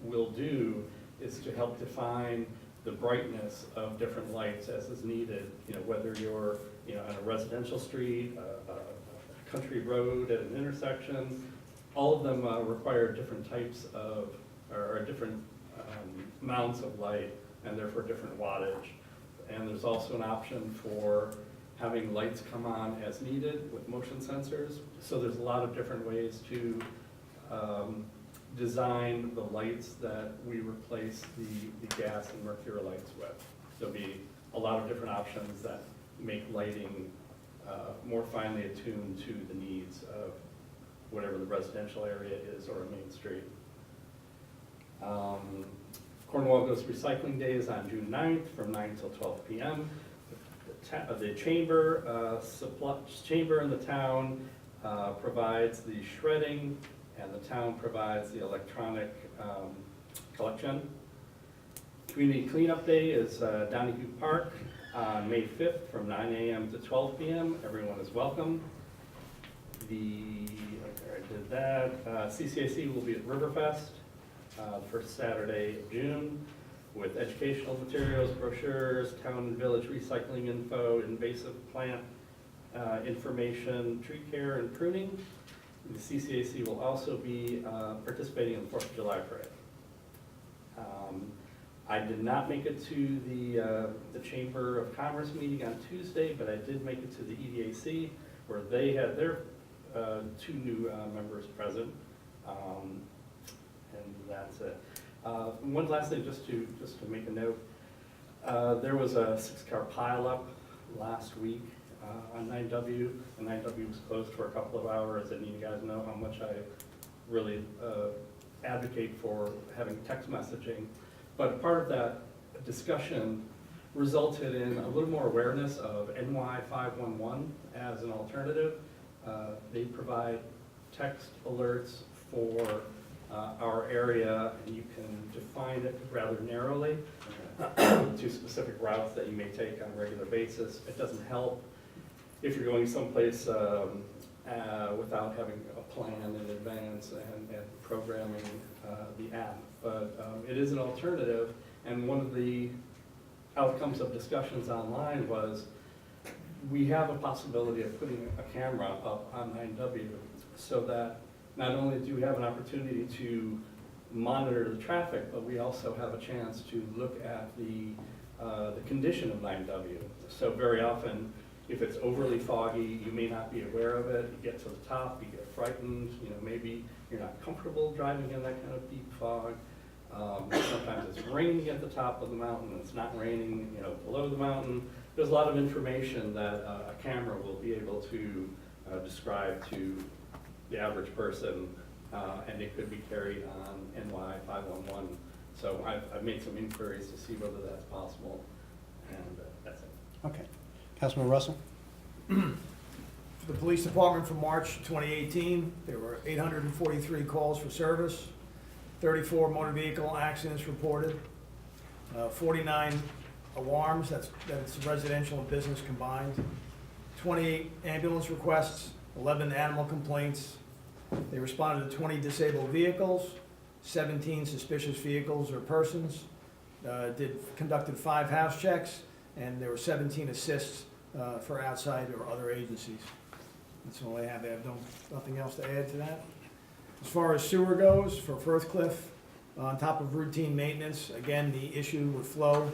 will do is to help define the brightness of different lights as is needed. You know, whether you're on a residential street, a country road at an intersection, all of them require different types of, or different amounts of light, and therefore different wattage. And there's also an option for having lights come on as needed with motion sensors. So there's a lot of different ways to design the lights that we replace the gas and mercury lights with. There'll be a lot of different options that make lighting more finely attuned to the needs of whatever the residential area is or a main street. Cornwall Goes Recycling Day is on June 9th from 9 till 12 p.m. The chamber in the town provides the shredding, and the town provides the electronic collection. Community Cleanup Day is Donahue Park on May 5th from 9 a.m. to 12 p.m. Everyone is welcome. I did that. CCAC will be at Riverfest the first Saturday of June with educational materials, brochures, town and village recycling info, invasive plant information, tree care and pruning. The CCAC will also be participating in the 4th of July parade. I did not make it to the Chamber of Commerce meeting on Tuesday, but I did make it to the EDAC, where they had their 2 new members present, and that's it. One last thing, just to make a note, there was a 6-car pileup last week on 9W, and 9W was closed for a couple of hours, and you guys know how much I really advocate for having text messaging. But part of that discussion resulted in a little more awareness of NY511 as an alternative. They provide text alerts for our area, and you can define it rather narrowly to specific routes that you may take on a regular basis. It doesn't help if you're going someplace without having a plan in advance and programming the app. But it is an alternative, and one of the outcomes of discussions online was we have a possibility of putting a camera up on 9W so that not only do we have an opportunity to monitor the traffic, but we also have a chance to look at the condition of 9W. So very often, if it's overly foggy, you may not be aware of it. You get to the top, you get frightened. Maybe you're not comfortable driving in that kind of deep fog. Sometimes it's raining at the top of the mountain, and it's not raining, below the mountain. There's a lot of information that a camera will be able to describe to the average person, and it could be carried on NY511. So I've made some inquiries to see whether that's possible, and that's it. Okay. Councilman Russell? The police department for March 2018, there were 843 calls for service, 34 motor vehicle accidents reported, 49 alarms, that's residential and business combined, 28 ambulance requests, 11 animal complaints. They responded to 20 disabled vehicles, 17 suspicious vehicles or persons, conducted 5 house checks, and there were 17 assists for outside or other agencies. That's all I have. I have nothing else to add to that. As far as sewer goes, for Firthcliffe, on top of routine maintenance, again, the issue with flow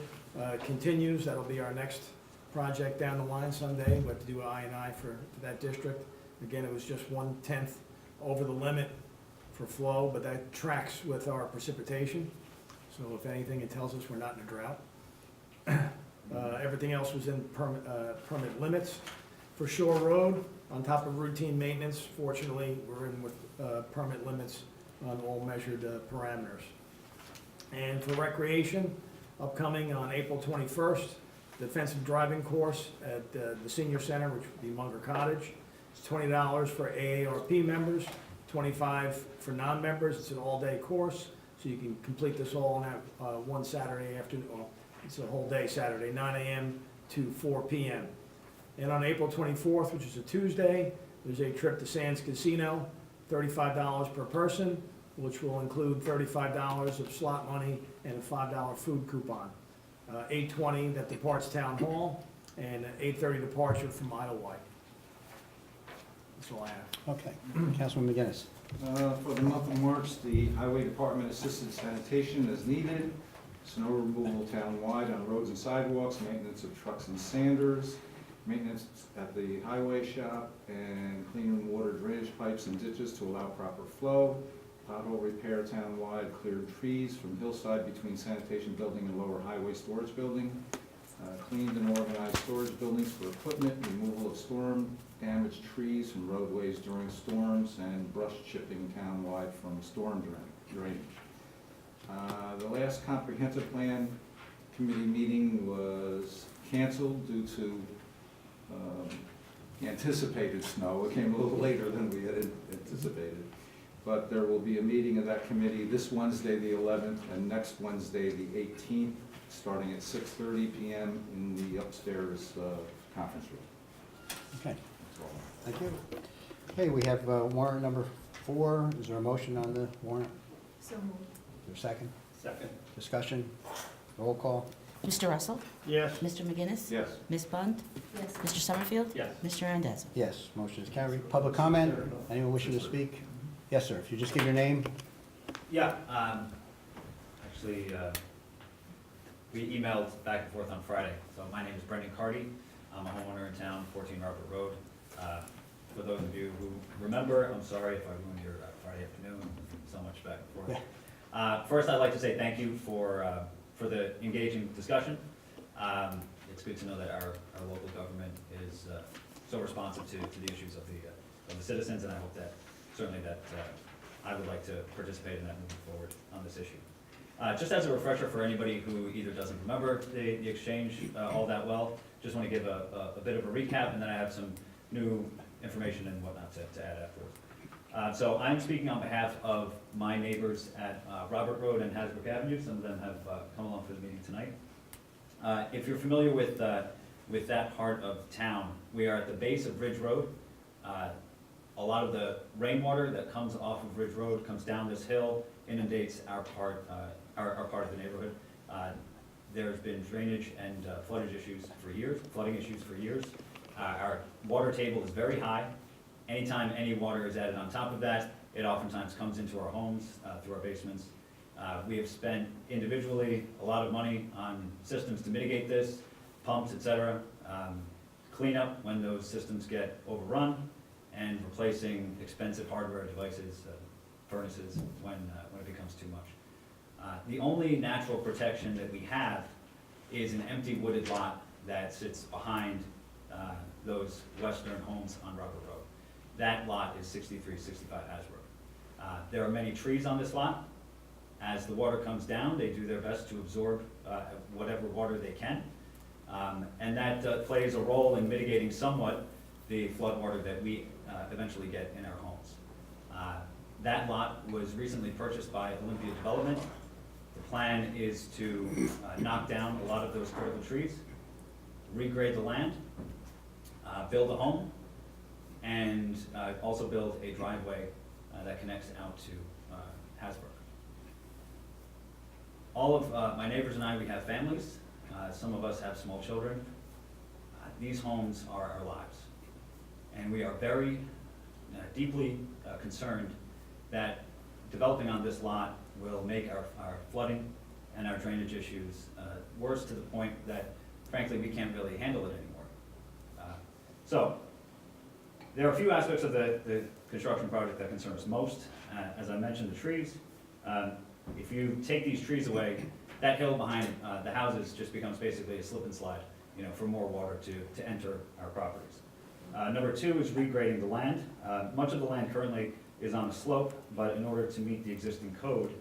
continues. That'll be our next project down the line someday. We have to do an I&I for that district. Again, it was just 1/10 over the limit for flow, but that tracks with our precipitation. So if anything, it tells us we're not in a drought. Everything else was in permit limits. For Shore Road, on top of routine maintenance, fortunately, we're in with permit limits on all measured parameters. And for recreation, upcoming on April 21st, defensive driving course at the senior center, which would be Munger Cottage. It's $20 for AARP members, $25 for non-members. It's an all-day course, so you can complete this all on that one Saturday afternoon. Well, it's a whole day Saturday, 9 a.m. to 4 p.m. And on April 24th, which is a Tuesday, there's a trip to Sands Casino, $35 per person, which will include $35 of slot money and a $5 food coupon. 8:20 that departs Town Hall, and 8:30 departure from Idlewild. That's all I have. Okay. Councilman McGinnis. For the month of March, the Highway Department assisted sanitation as needed, snow removal townwide on roads and sidewalks, maintenance of trucks and sanders, maintenance at the highway shop, and cleaning water drainage pipes and ditches to allow proper flow, pothole repair townwide, cleared trees from hillside between sanitation building and lower highway storage building, cleaned and organized storage buildings for equipment, removal of storm damaged trees from roadways during storms, and brush chipping townwide from storm drainage. The last comprehensive plan committee meeting was canceled due to anticipated snow. It came a little later than we had anticipated. But there will be a meeting of that committee this Wednesday, the 11th, and next Wednesday, the 18th, starting at 6:30 p.m. in the upstairs conference room. Okay, That's all. thank you. Okay, we have warrant number 4. Is there a motion on the warrant? So moved. Is there a second? Second. Discussion? Roll call? Mr. Russell? Yes. Mr. McGinnis? Yes. Ms. Bunt? Yes. Mr. Summerfield? Yes. Mr. Randazzo? Yes, motion is carried. Public comment? Anyone wishing to speak? Yes, sir. If you just give your name. Yeah, actually, we emailed back and forth on Friday. So my name is Brendan Carty. I'm a homeowner in town, 14 Robert Road. For those of you who remember, I'm sorry if I ruined your Friday afternoon, so much back and forth. First, I'd like to say thank you for the engaging discussion. It's good to know that our local government is so responsive to the issues of the citizens, and I hope that certainly that I would like to participate in that moving forward on this issue. Just as a refresher for anybody who either doesn't remember the exchange all that well, just want to give a bit of a recap, and then I have some new information and whatnot to add afterwards. So I'm speaking on behalf of my neighbors at Robert Road and Hasbrook Avenue. Some of them have come along for the meeting tonight. If you're familiar with that part of town, we are at the base of Ridge Road. A lot of the rainwater that comes off of Ridge Road comes down this hill, inundates our part of the neighborhood. There's been drainage and flooding issues for years. Our water table is very high. Anytime any water is added on top of that, it oftentimes comes into our homes through our basements. We have spent individually a lot of money on systems to mitigate this, pumps, etc. Cleanup when those systems get overrun, and replacing expensive hardware devices, furnaces, when it becomes too much. The only natural protection that we have is an empty wooded lot that sits behind those western homes on Robert Road. That lot is 6365 Hasbrook. There are many trees on this lot. As the water comes down, they do their best to absorb whatever water they can. And that plays a role in mitigating somewhat the flood water that we eventually get in our homes. That lot was recently purchased by Olympia Development. The plan is to knock down a lot of those critical trees, regrade the land, build a home, and also build a driveway that connects out to Hasbrook. All of my neighbors and I, we have families. Some of us have small children. These homes are our lives. And we are very deeply concerned that developing on this lot will make our flooding and our drainage issues worse, to the point that frankly we can't really handle it anymore. So there are a few aspects of the construction project that concern us most. As I mentioned, the trees. If you take these trees away, that hill behind the houses just becomes basically a slip and slide, for more water to enter our properties. Number two is regrading the land. Much of the land currently is on a slope, but in order to meet the existing code,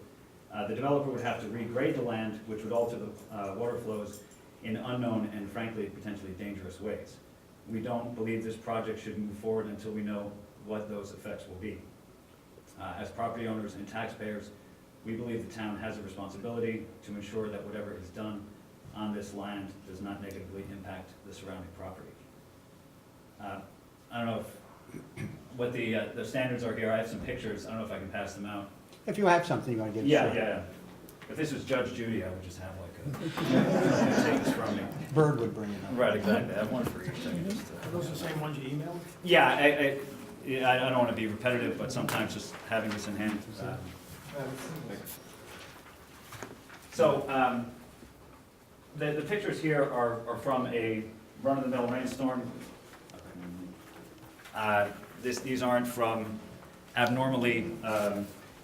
the developer would have to regrade the land, which would alter the water flows in unknown and frankly potentially dangerous ways. We don't believe this project should move forward until we know what those effects will be. As property owners and taxpayers, we believe the town has a responsibility to ensure that whatever is done on this land does not negatively impact the surrounding property. I don't know what the standards are here. I have some pictures. I don't know if I can pass them out. If you have something you want to give us. Yeah. If this was Judge Judy, I would just have like take this from me. Bird would bring it up. Right, exactly. I have one for each. Are those the same ones you emailed? Yeah, I don't want to be repetitive, but sometimes just having this in hand. So the pictures here are from a run-of-the-mill rainstorm. These aren't from abnormally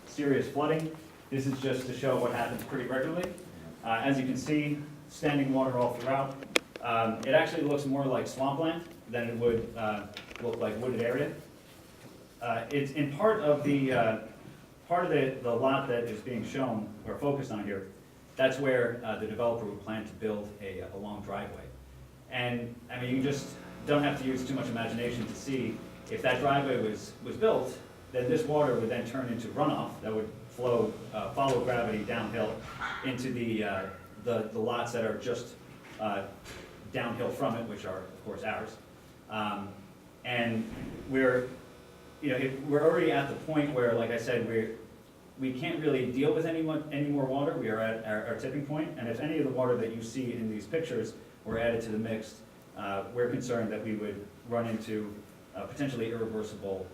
serious flooding. This is just to show what happens pretty regularly. As you can see, standing water all throughout. It actually looks more like swampland than it would look like wooded area. It's in part of the lot that is being shown or focused on here. That's where the developer would plan to build a long driveway. And I mean, you just don't have to use too much imagination to see if that driveway was built, then this water would then turn into runoff that would flow, follow gravity downhill into the lots that are just downhill from it, which are of course ours. And we're already at the point where, like I said, we can't really deal with any more water. We are at our tipping point, and if any of the water that you see in these pictures were added to the mix, we're concerned that we would run into potentially irreversible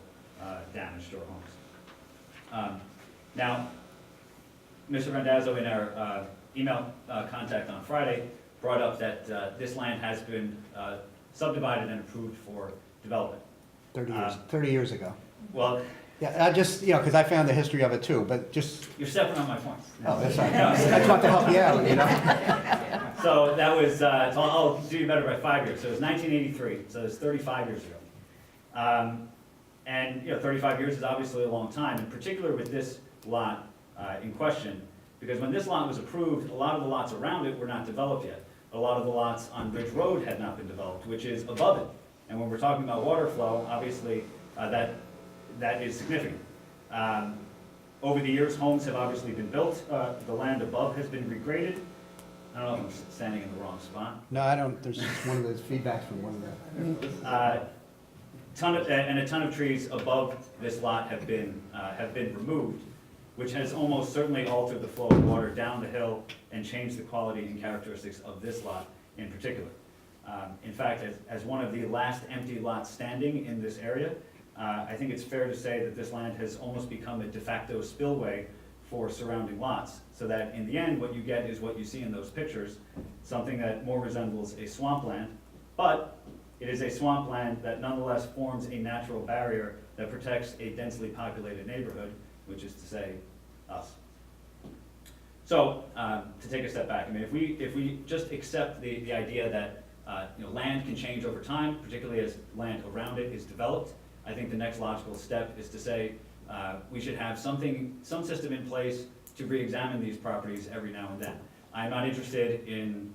damage to our homes. Now, Mr. Randazzo, in our email contact on Friday, brought up that this land has been subdivided and approved for development. 30 years ago. Well, Yeah, I just, because I found the history of it too, but just, you're stepping on my points. oh, that's all right. I just want to help you out, So that was, so I'll do you better by 5 years. So it was 1983, so it's 35 years ago. And 35 years is obviously a long time, in particular with this lot in question, because when this lot was approved, a lot of the lots around it were not developed yet. A lot of the lots on Ridge Road had not been developed, which is above it. And when we're talking about water flow, obviously that is significant. Over the years, homes have obviously been built. The land above has been regraded. I don't know if I'm standing in the wrong spot. No, I don't, there's just one of those feedbacks from one of the. A ton of trees above this lot have been removed, which has almost certainly altered the flow of water down the hill and changed the quality and characteristics of this lot in particular. In fact, as one of the last empty lots standing in this area, I think it's fair to say that this land has almost become a de facto spillway for surrounding lots, so that in the end, what you get is what you see in those pictures, something that more resembles a swampland, but it is a swampland that nonetheless forms a natural barrier that protects a densely populated neighborhood, which is to say, us. So, to take a step back, I mean, if we just accept the idea that land can change over time, particularly as land around it is developed, I think the next logical step is to say we should have some system in place to re-examine these properties every now and then. I'm not interested in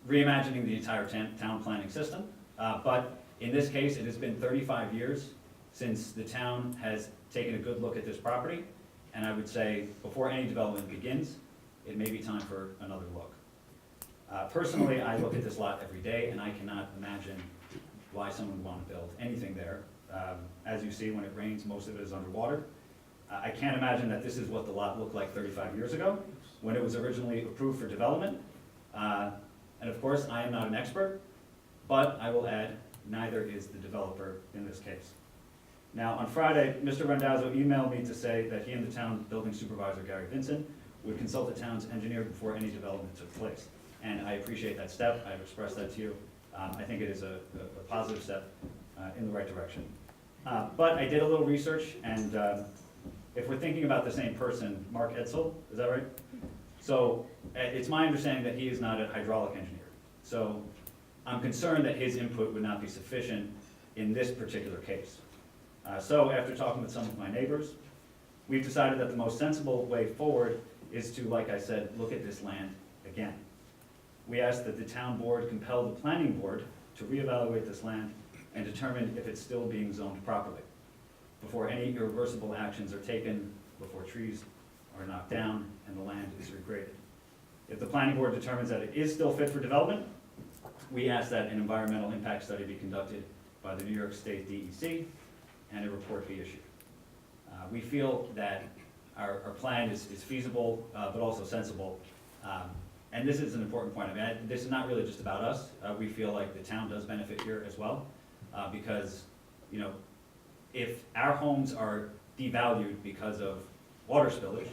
reimagining the entire town planning system, but in this case, it has been 35 years since the town has taken a good look at this property, and I would say before any development begins, it may be time for another look. Personally, I look at this lot every day, and I cannot imagine why someone would want to build anything there. As you see, when it rains, most of it is underwater. I can't imagine that this is what the lot looked like 35 years ago, when it was originally approved for development. And of course, I am not an expert, but I will add, neither is the developer in this case. Now, on Friday, Mr. Randazzo emailed me to say that he and the town building supervisor, Gary Vincent, would consult the town's engineer before any development took place. And I appreciate that step. I've expressed that to you. I think it is a positive step in the right direction. But I did a little research, and if we're thinking about the same person, Mark Edsel, is that right? So it's my understanding that he is not a hydraulic engineer. So I'm concerned that his input would not be sufficient in this particular case. So after talking with some of my neighbors, we've decided that the most sensible way forward is to, like I said, look at this land again. We ask that the town board compel the planning board to reevaluate this land and determine if it's still being zoned properly, before any irreversible actions are taken, before trees are knocked down and the land is regraded. If the planning board determines that it is still fit for development, we ask that an environmental impact study be conducted by the New York State DEC and a report be issued. We feel that our plan is feasible, but also sensible. And this is an important point. I mean, this is not really just about us. We feel like the town does benefit here as well, because, you know, if our homes are devalued because of water spillage,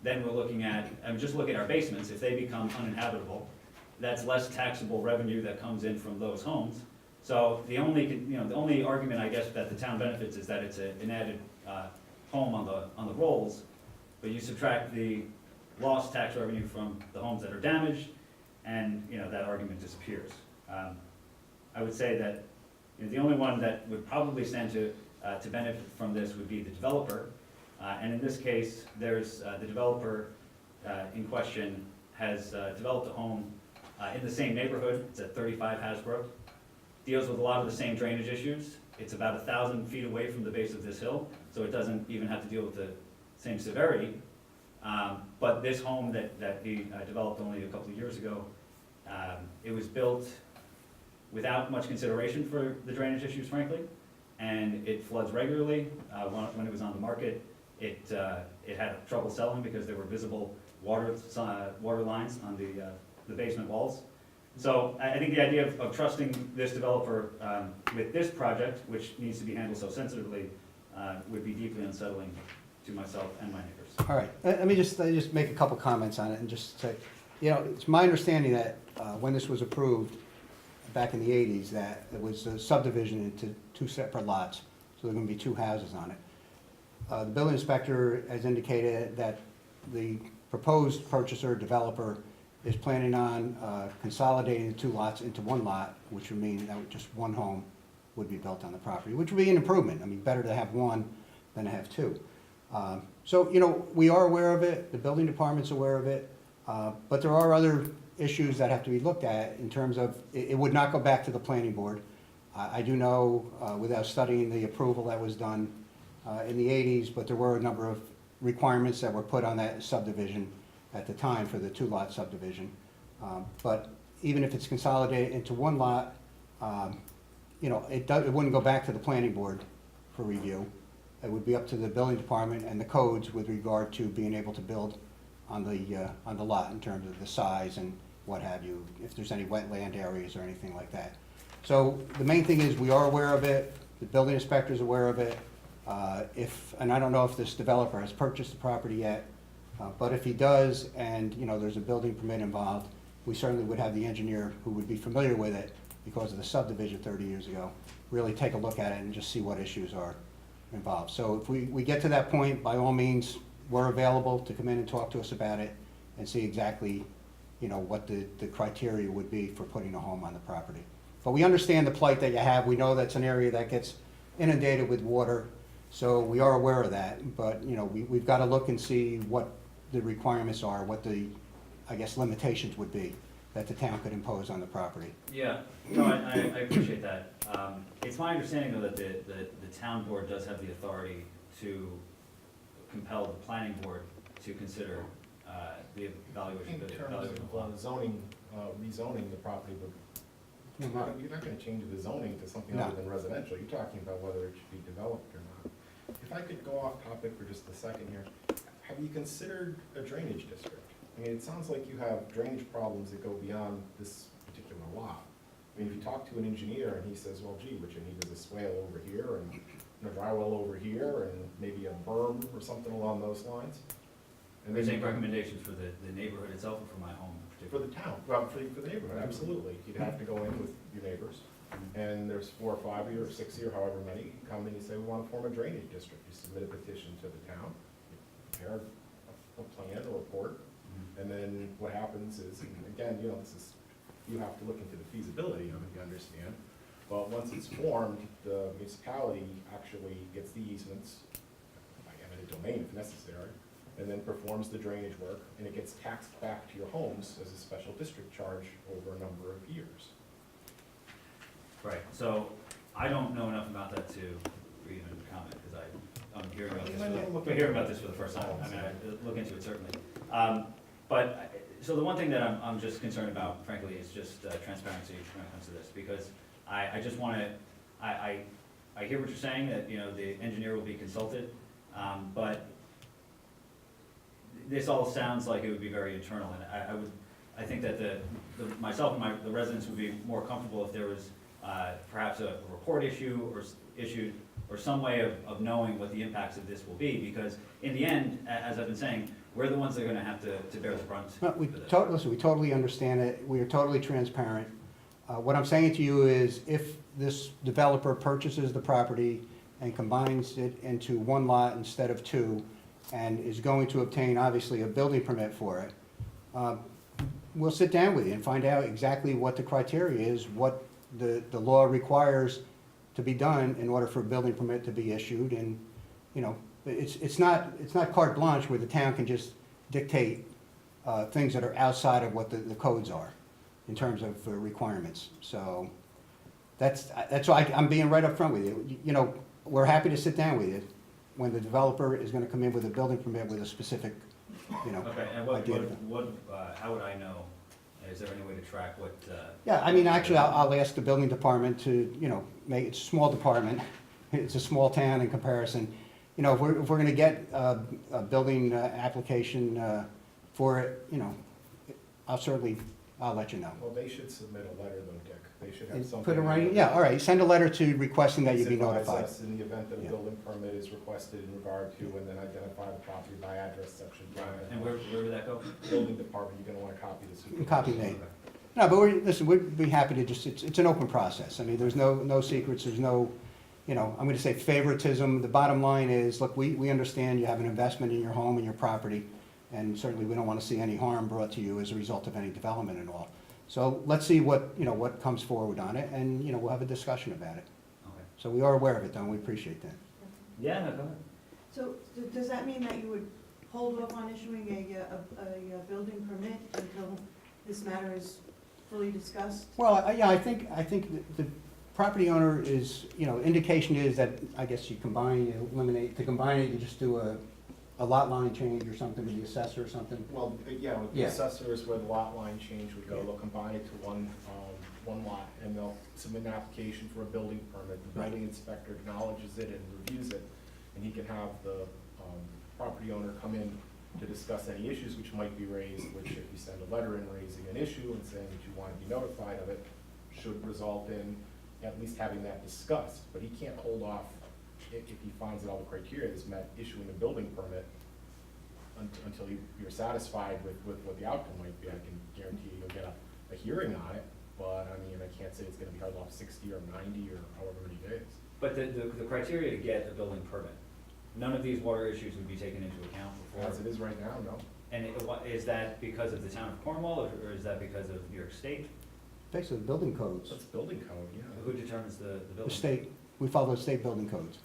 then we're looking at, I mean, just look at our basements. If they become uninhabitable, that's less taxable revenue that comes in from those homes. So the only argument, I guess, that the town benefits is that it's an added home on the rolls, but you subtract the lost tax revenue from the homes that are damaged, and that argument disappears. I would say that the only one that would probably stand to benefit from this would be the developer, and in this case, there's the developer in question has developed a home in the same neighborhood. It's at 35 Hasbro. Deals with a lot of the same drainage issues. It's about 1,000 feet away from the base of this hill, so it doesn't even have to deal with the same severity. But this home that he developed only a couple of years ago, it was built without much consideration for the drainage issues, frankly, and it floods regularly. When it was on the market, it had trouble selling because there were visible water lines on the basement walls. So I think the idea of trusting this developer with this project, which needs to be handled so sensitively, would be deeply unsettling to myself and my neighbors. All right, let me just make a couple comments on it and just say, it's my understanding that when this was approved back in the 80s, that it was a subdivision into two separate lots, so there are going to be two houses on it. The building inspector has indicated that the proposed purchaser, developer, is planning on consolidating the two lots into one lot, which would mean that just one home would be built on the property, which would be an improvement. I mean, better to have one than to have two. So, we are aware of it, the building department's aware of it, but there are other issues that have to be looked at in terms of, it would not go back to the planning board. I do know, without studying the approval that was done in the 80s, but there were a number of requirements that were put on that subdivision at the time for the two-lot subdivision. But even if it's consolidated into one lot, it wouldn't go back to the planning board for review. It would be up to the building department and the codes with regard to being able to build on the lot in terms of the size and what have you, if there's any wetland areas or anything like that. So the main thing is we are aware of it, the building inspector's aware of it. And I don't know if this developer has purchased the property yet, but if he does and there's a building permit involved, we certainly would have the engineer who would be familiar with it because of the subdivision 30 years ago, really take a look at it and just see what issues are involved. So if we get to that point, by all means, we're available to come in and talk to us about it and see exactly, what the criteria would be for putting a home on the property. But we understand the plight that you have. We know that's an area that gets inundated with water, so we are aware of that. But, we've got to look and see what the requirements are, what the, I guess, limitations would be that the town could impose on the property. Yeah, no, I appreciate that. It's my understanding though that the town board does have the authority to compel the planning board to consider the evaluation. In the terms evaluation of lot. of zoning, rezoning the property, but you're not gonna change the zoning to something No. other than residential. You're talking about whether it should be developed or not. If I could go off topic for just a second here, have you considered a drainage district? I mean, it sounds like you have drainage problems that go beyond this particular lot. I mean, if you talk to an engineer and he says, well, gee, what you need is a swale over here and a dry well over here and maybe a berm or something along those lines. And Are you then saying recommendations for the neighborhood itself or for my home in For particular? the town, well, for the neighborhood, absolutely. You'd have to go in with your neighbors, and there's 4 or 5 of you, or 6 of you, or however many, you come in and say, we want to form a drainage district. You submit a petition to the town, you prepare a plan, a report, and then what happens is, and again, you know, this is, you have to look into the feasibility of it, you understand. But once it's formed, the municipality actually gets the easements, by eminent domain if necessary, and then performs the drainage work, and it gets taxed back to your homes as a special district charge over a number of years. Right, so I don't know enough about that to even comment, because I'm hearing about this, we're hearing about this for the first time. I mean, I look into it certainly. So the one thing that I'm just concerned about, frankly, is just transparency when it comes to this, because I just want to, I hear what you're saying, that, you know, the engineer will be consulted, but this all sounds like it would be very internal, and I think that myself and the residents would be more comfortable if there was perhaps a report issued, or some way of knowing what the impacts of this will be, because in the end, as I've been saying, we're the ones that are gonna have to bear the brunt No, for this. listen, we totally understand it, we are totally transparent. What I'm saying to you is, if this developer purchases the property and combines it into one lot instead of two, and is going to obtain, obviously, a building permit for it, we'll sit down with you and find out exactly what the criteria is, what the law requires to be done in order for a building permit to be issued, and, you know, it's not carte blanche where the town can just dictate things that are outside of what the codes are in terms of requirements. So that's why I'm being right up front with you. You know, we're happy to sit down with you when the developer is gonna come in with a building permit with a specific, you know, Okay, and idea. how would I know? Is there any way to track what? Yeah, I mean, actually, I'll ask the building department to, you know, it's a small department, it's a small town in comparison. You know, if we're gonna get a building application for it, you know, I'll let you know. Well, they should submit a letter though, Dick. They should have And something. put it right, yeah, all right, send a letter to requesting that you be Advise notified. us in the event that a Yeah. building permit is requested in regard to, and then identify the property by address section. And where would that go? Building department, you're gonna wanna copy the You can supervisor. copy me. No, but listen, we'd be happy to just, it's an open process. I mean, there's no secrets, there's no, you know, I'm gonna say favoritism. The bottom line is, look, we understand you have an investment in your home and your property, and certainly we don't wanna see any harm brought to you as a result of any development and all. So let's see what comes forward on it, and, you know, we'll have a discussion about it. Okay. So we are aware of it, though, and we appreciate that. Yeah, no, go ahead. So does that mean that you would hold off on issuing a building permit until this matter is fully discussed? Well, yeah, I think the property owner is, you know, indication is that, I guess you eliminate, to combine it, you just do a lot line change or something with the assessor or something. Well, yeah, with the Yeah. assessor is where the lot line change would go. Yeah. They'll combine it to one lot, and they'll submit an application for a building permit. The Right. building inspector acknowledges it and reviews it, and he can have the property owner come in to discuss any issues which might be raised, which if you send a letter in raising an issue and saying that you want to be notified of it, should result in at least having that discussed. But he can't hold off, if he finds that all the criteria is met, issuing a building permit until you're satisfied with what the outcome might be. I can guarantee you'll get a hearing on it, but I mean, I can't say it's gonna be held off 60 or 90 or however many days. But the criteria to get a building permit, none of these water issues would be taken into account before? As it is right now, no. And is that because of the town of Cornwall, or is that because of New York State? Basically, the building codes, That's building code, yeah. Who determines the building? the state, we follow the state building codes.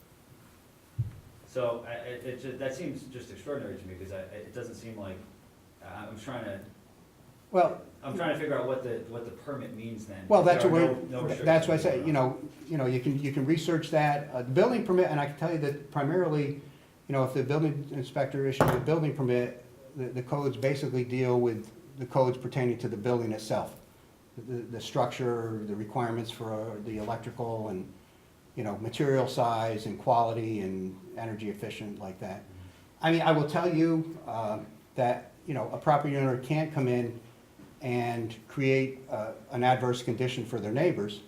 So that seems just extraordinary to me, because it doesn't seem like, I'm trying to, Well, I'm trying to figure out what the permit means then. Well, If that's there what are we're, no restrictions that's what I say, on- you can research that. The building permit, and I can tell you that primarily, if the building inspector issues a building permit, the codes basically deal with the codes pertaining to the building itself. The structure, the requirements for the electrical and, material size and quality and energy efficient like that. I mean, I will tell you, that, a property owner can't come in and create an adverse condition for their neighbors.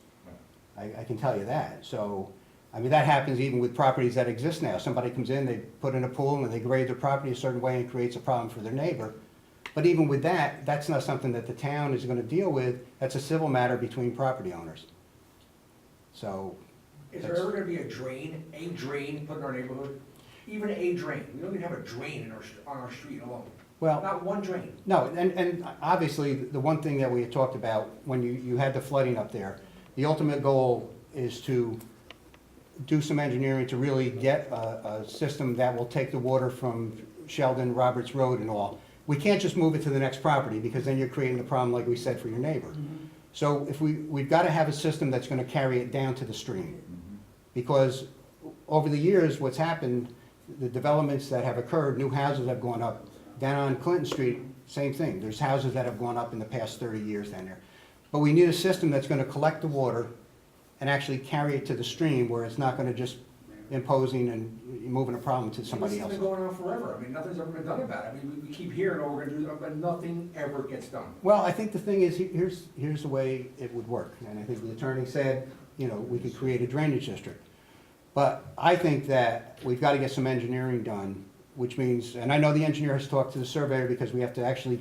I can tell you that. So, I mean, that happens even with properties that exist now. Somebody comes in, they put in a pool and they grade their property a certain way and creates a problem for their neighbor. But even with that, that's not something that the town is gonna deal with. That's a civil matter between property owners. So. Is there ever gonna be a drain put in our neighborhood? Even a drain, we don't even have a drain on our street alone, Well, not one drain. no, and obviously, the one thing that we had talked about when you had the flooding up there, the ultimate goal is to do some engineering to really get a system that will take the water from Sheldon, Roberts Road and all. We can't just move it to the next property, because then you're creating a problem, like we said, for your neighbor. So if we've got to have a system that's going to carry it down to the stream. Because over the years, what's happened, the developments that have occurred, new houses have gone up. Down on Clinton Street, same thing. There's houses that have gone up in the past 30 years down there. But we need a system that's going to collect the water and actually carry it to the stream, where it's not going to just imposing and moving a problem to somebody else. This has been going on forever, I mean, nothing's ever been done about it, I mean, we keep hearing, oh, we're gonna do, but nothing ever gets done. Well, I think the thing is, here's the way it would work. And I think the attorney said, we could create a drainage district. But I think that we've got to get some engineering done, which means, and I know the engineer has talked to the surveyor, because we have to actually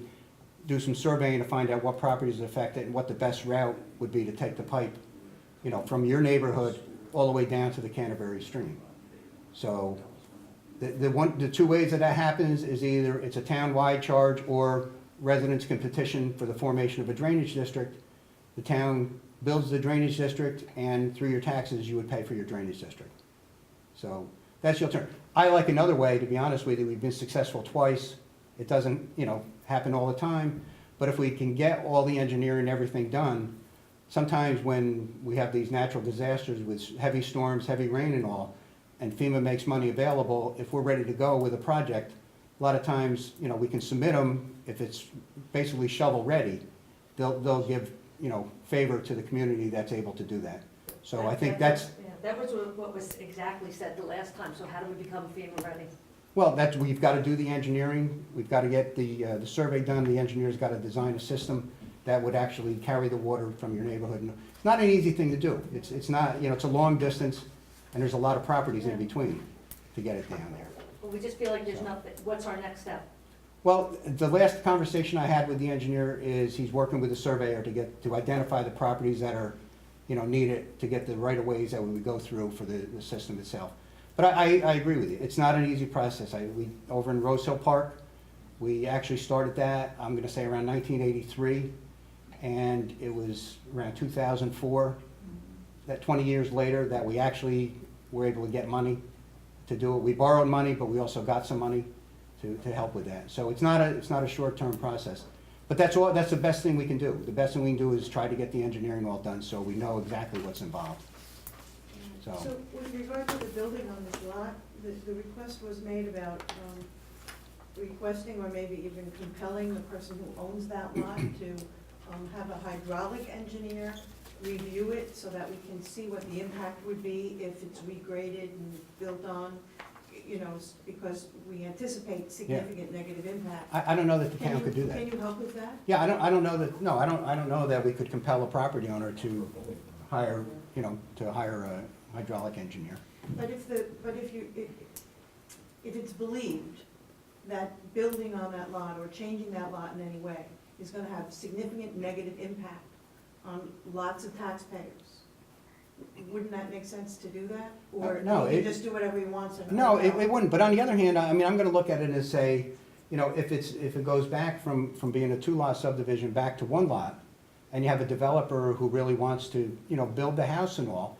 do some surveying to find out what properties are affected and what the best route would be to take the pipe, from your neighborhood all the way down to the Canterbury Stream. So the two ways that happens is either it's a town-wide charge, or residents can petition for the formation of a drainage district. The town builds the drainage district, and through your taxes, you would pay for your drainage district. So that's your turn. I like another way, to be honest with you. We've been successful twice. It doesn't, happen all the time. But if we can get all the engineering and everything done, sometimes when we have these natural disasters with heavy storms, heavy rain and all, and FEMA makes money available, if we're ready to go with a project, a lot of times, we can submit them. If it's basically shovel-ready, they'll give, favor to the community that's able to do that. So I think that's, Yeah, that was what was exactly said the last time, so how do we become FEMA ready? well, we've got to do the engineering. We've got to get the survey done. The engineer's got to design a system that would actually carry the water from your neighborhood. And it's not an easy thing to do. It's not, it's a long distance, and there's a lot of properties in between to get it down there. Well, we just feel like there's nothing, what's our next step? Well, the last conversation I had with the engineer is he's working with the surveyor to identify the properties that are, needed to get the right-of-ways that we would go through for the system itself. But I agree with you. It's not an easy process. Over in Rose Hill Park, we actually started that, I'm gonna say around 1983, and it was around 2004, that 20 years later, that we actually were able to get money to do it. We borrowed money, but we also got some money to help with that. So it's not a short-term process. But that's the best thing we can do. The best thing we can do is try to get the engineering all done, so we know exactly what's involved. So with regard to the building on this lot, the request was made about requesting or maybe even compelling the person who owns that lot to have a hydraulic engineer review it so that we can see what the impact would be if it's regraded and built on, because we anticipate significant negative impact. I don't know that the town could do that. Can you help with that? Yeah, I don't know that, no, I don't know that we could compel a property owner to hire, a hydraulic engineer. But if it's believed that building on that lot or changing that lot in any way is gonna have significant negative impact on lots of taxpayers, wouldn't that make sense to do that? Or No, he can just do whatever he wants? And No, it wouldn't, but on the other hand, I'm gonna look at it and say, if it goes back from being a two-lot subdivision back to one lot, and you have a developer who really wants to, build the house and all,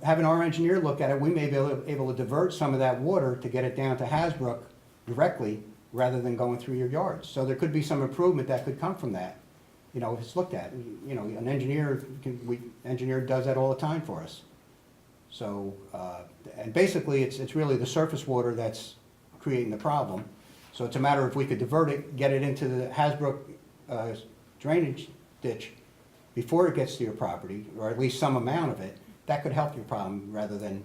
having our engineer look at it, we may be able to divert some of that water to get it down to Hasbrook directly, rather than going through your yards. So there could be some improvement that could come from that. it's looked at. An engineer does that all the time for us. So, and basically, it's really the surface water that's creating the problem. So it's a matter if we could divert it, get it into the Hasbrook drainage ditch before it gets to your property, or at least some amount of it, that could help your problem rather than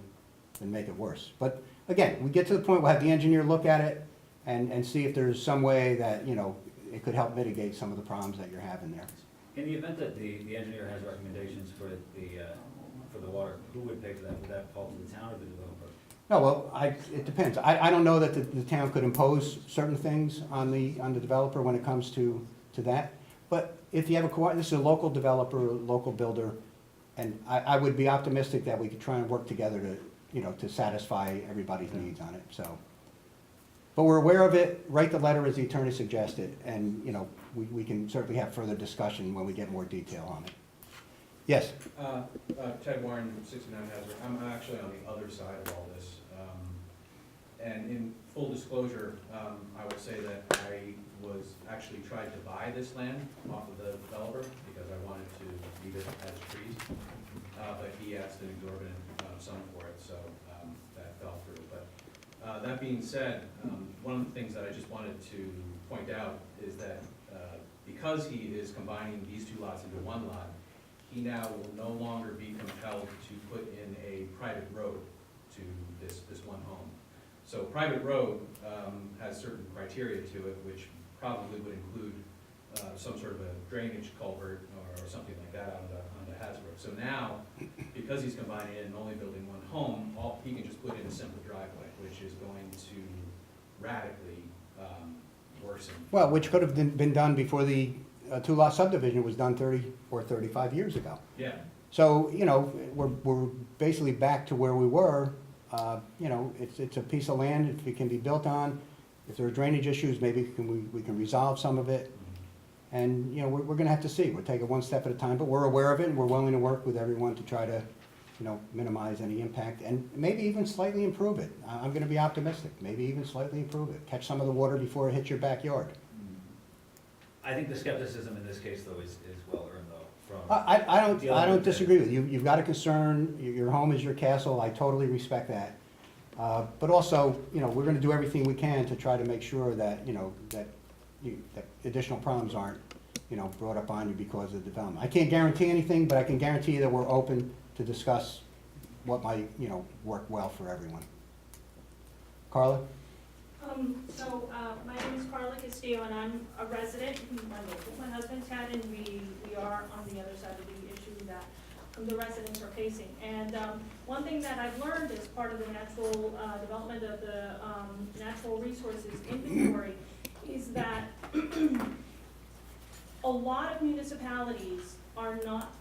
make it worse. But again, we get to the point, we'll have the engineer look at it and see if there's some way that, it could help mitigate some of the problems that you're having there. In the event that the engineer has recommendations for the water, who would pay for that? Would that fall to the town or the developer? No, well, it depends. I don't know that the town could impose certain things on the developer when it comes to that. But if you have this is a local developer, local builder, and I would be optimistic that we could try and work together to satisfy everybody's needs on it, so. But we're aware of it, write the letter as the attorney suggested, and, we can certainly have further discussion when we get more detail on it. Yes? Ted Warren, 69 Hazard. I'm actually on the other side of all this. And in full disclosure, I will say that I was actually tried to buy this land off of the developer because I wanted to leave it as trees. But he asked an exorbitant sum for it, so that fell through. But that being said, one of the things that I just wanted to point out is that because he is combining these two lots into one lot, he now will no longer be compelled to put in a private road to this one home. So private road has certain criteria to it, which probably would include some sort of a drainage culvert or something like that on the Hasbrook. So now, because he's combining it and only building one home, he can just put in a simple driveway, which is going to radically worsen. Well, which could have been done before the two-lot subdivision was done 30 or 35 years ago. Yeah. So, we're basically back to where we were. It's a piece of land, if it can be built on. If there are drainage issues, maybe we can resolve some of it. And, we're gonna have to see. We'll take it one step at a time, but we're aware of it, and we're willing to work with everyone to try to, minimize any impact, and maybe even slightly improve it. I'm gonna be optimistic, maybe even slightly improve it. Catch some of the water before it hits your backyard. I think the skepticism in this case, though, is well earned, though, from. I don't disagree with you. You've got a concern, your home is your castle, I totally respect that. But also, we're gonna do everything we can to try to make sure that, that additional problems aren't, brought up on you because of the development. I can't guarantee anything, but I can guarantee you that we're open to discuss what might, work well for everyone. Carla? My name is Carla Castillo, and I'm a resident. My husband Ted, and we are on the other side of the issue that the residents are facing. And one thing that I've learned as part of the natural development of the natural resources inventory is that a lot of municipalities are not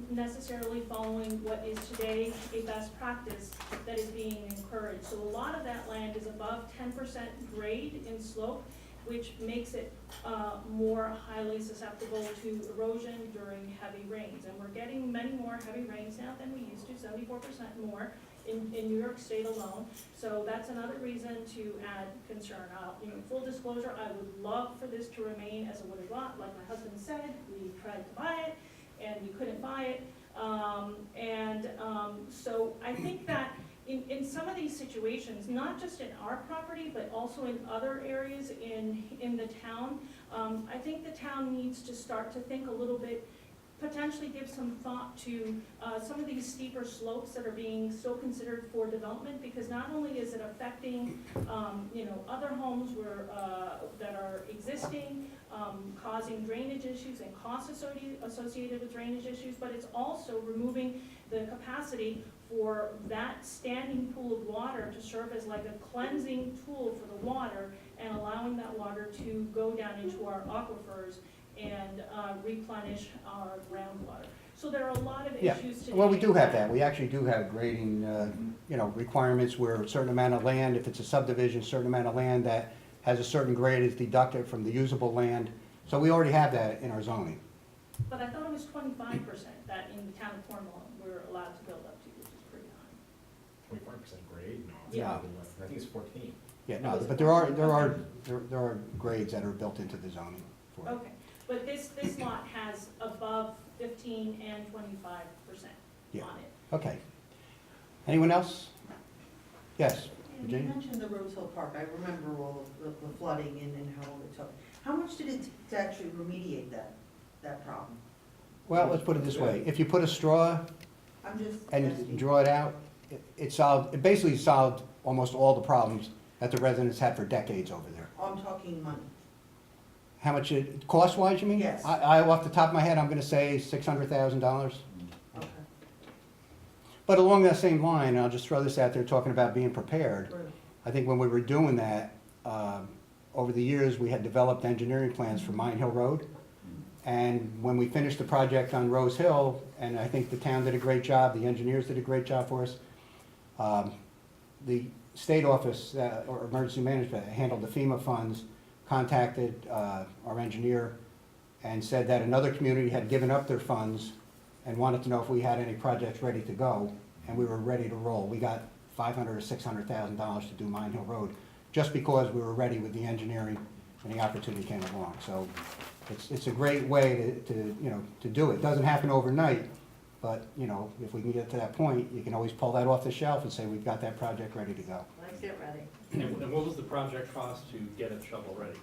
necessarily following what is today a best practice that is being encouraged. So a lot of that land is above 10% grade in slope, which makes it more highly susceptible to erosion during heavy rains. And we're getting many more heavy rains now than we used to, 74% more in New York State alone. So that's another reason to add concern. Full disclosure, I would love for this to remain as a wooded lot. Like my husband said, we tried to buy it, and you couldn't buy it. So I think that in some of these situations, not just in our property, but also in other areas in the town, I think the town needs to start to think a little bit, potentially give some thought to some of these steeper slopes that are being still considered for development, because not only is it affecting other homes that are existing, causing drainage issues and costs associated with drainage issues, but it's also removing the capacity for that standing pool of water to serve as like a cleansing tool for the water, and allowing that water to go down into our aquifers and replenish our groundwater. So there are a lot of issues today. Well, we do have that. We actually do have grading, requirements where a certain amount of land, if it's a subdivision, a certain amount of land that has a certain grade is deducted from the usable land. So we already have that in our zoning. But I thought it was 25% that in the town of Cornwall we're allowed to build up to, which is pretty high. 25% grade? No, it's Yeah. probably less than, I think it's 14. Yeah, no, but there are grades that are built into the zoning for it. Okay, but this lot has 15 and 25% Yeah. on it. Okay. Anyone else? Yes, And you Virginia? mentioned the Rose Hill Park, I remember all of the flooding and how long it took. How much did it take to actually remediate that problem? Well, let's put it this way. If you put a straw I'm just and asking. draw it out, it basically solved almost all the problems that the residents had for decades over there. I'm talking money. How much cost-wise, you mean? Yes. Off the top of my head, I'm gonna say $600,000. Okay. But along that same line, I'll just throw this out there, talking about being prepared. Right. I think when we were doing that, over the years, we had developed engineering plans for Mine Hill Road. And when we finished the project on Rose Hill, and I think the town did a great job, the engineers did a great job for us, the state office, or emergency management, handled the FEMA funds, contacted our engineer, and said that another community had given up their funds and wanted to know if we had any projects ready to go, and we were ready to roll. We got $500,000 or $600,000 to do Mine Hill Road, just because we were ready with the engineering and the opportunity came along. So it's a great way to do it. It doesn't happen overnight, but, if we can get to that point, you can always pull that off the shelf and say, we've got that project ready to go. Let's get ready. And what was the project cost to get it shovel-ready?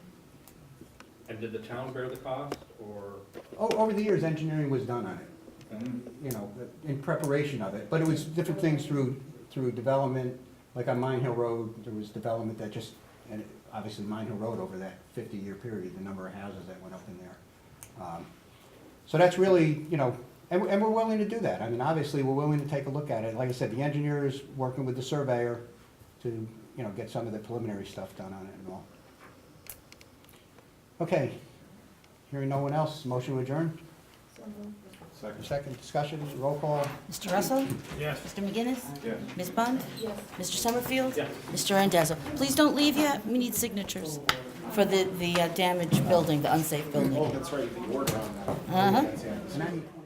And did the town bear the cost, or? Over the years, engineering was done on it, in preparation of it, but it was different things through development, like on Mine Hill Road, there was development that just, and obviously Mine Hill Road over that 50-year period, the number of houses that went up in there. So that's really, and we're willing to do that. I mean, obviously, we're willing to take a look at it. Like I said, the engineer is working with the surveyor to, get some of the preliminary stuff done on it and all. Okay, hearing no one else, motion to adjourn? Second discussion, roll call. Mr. Russell? Yes. Mr. McGinnis? Yes. Ms. Bunt? Yes. Mr. Summerfield? Yes. Mr. Randazzo? Please don't leave yet, we need signatures for the damaged building, the unsafe building. Oh, that's right, the order on that. Uh-huh. That's it. And I-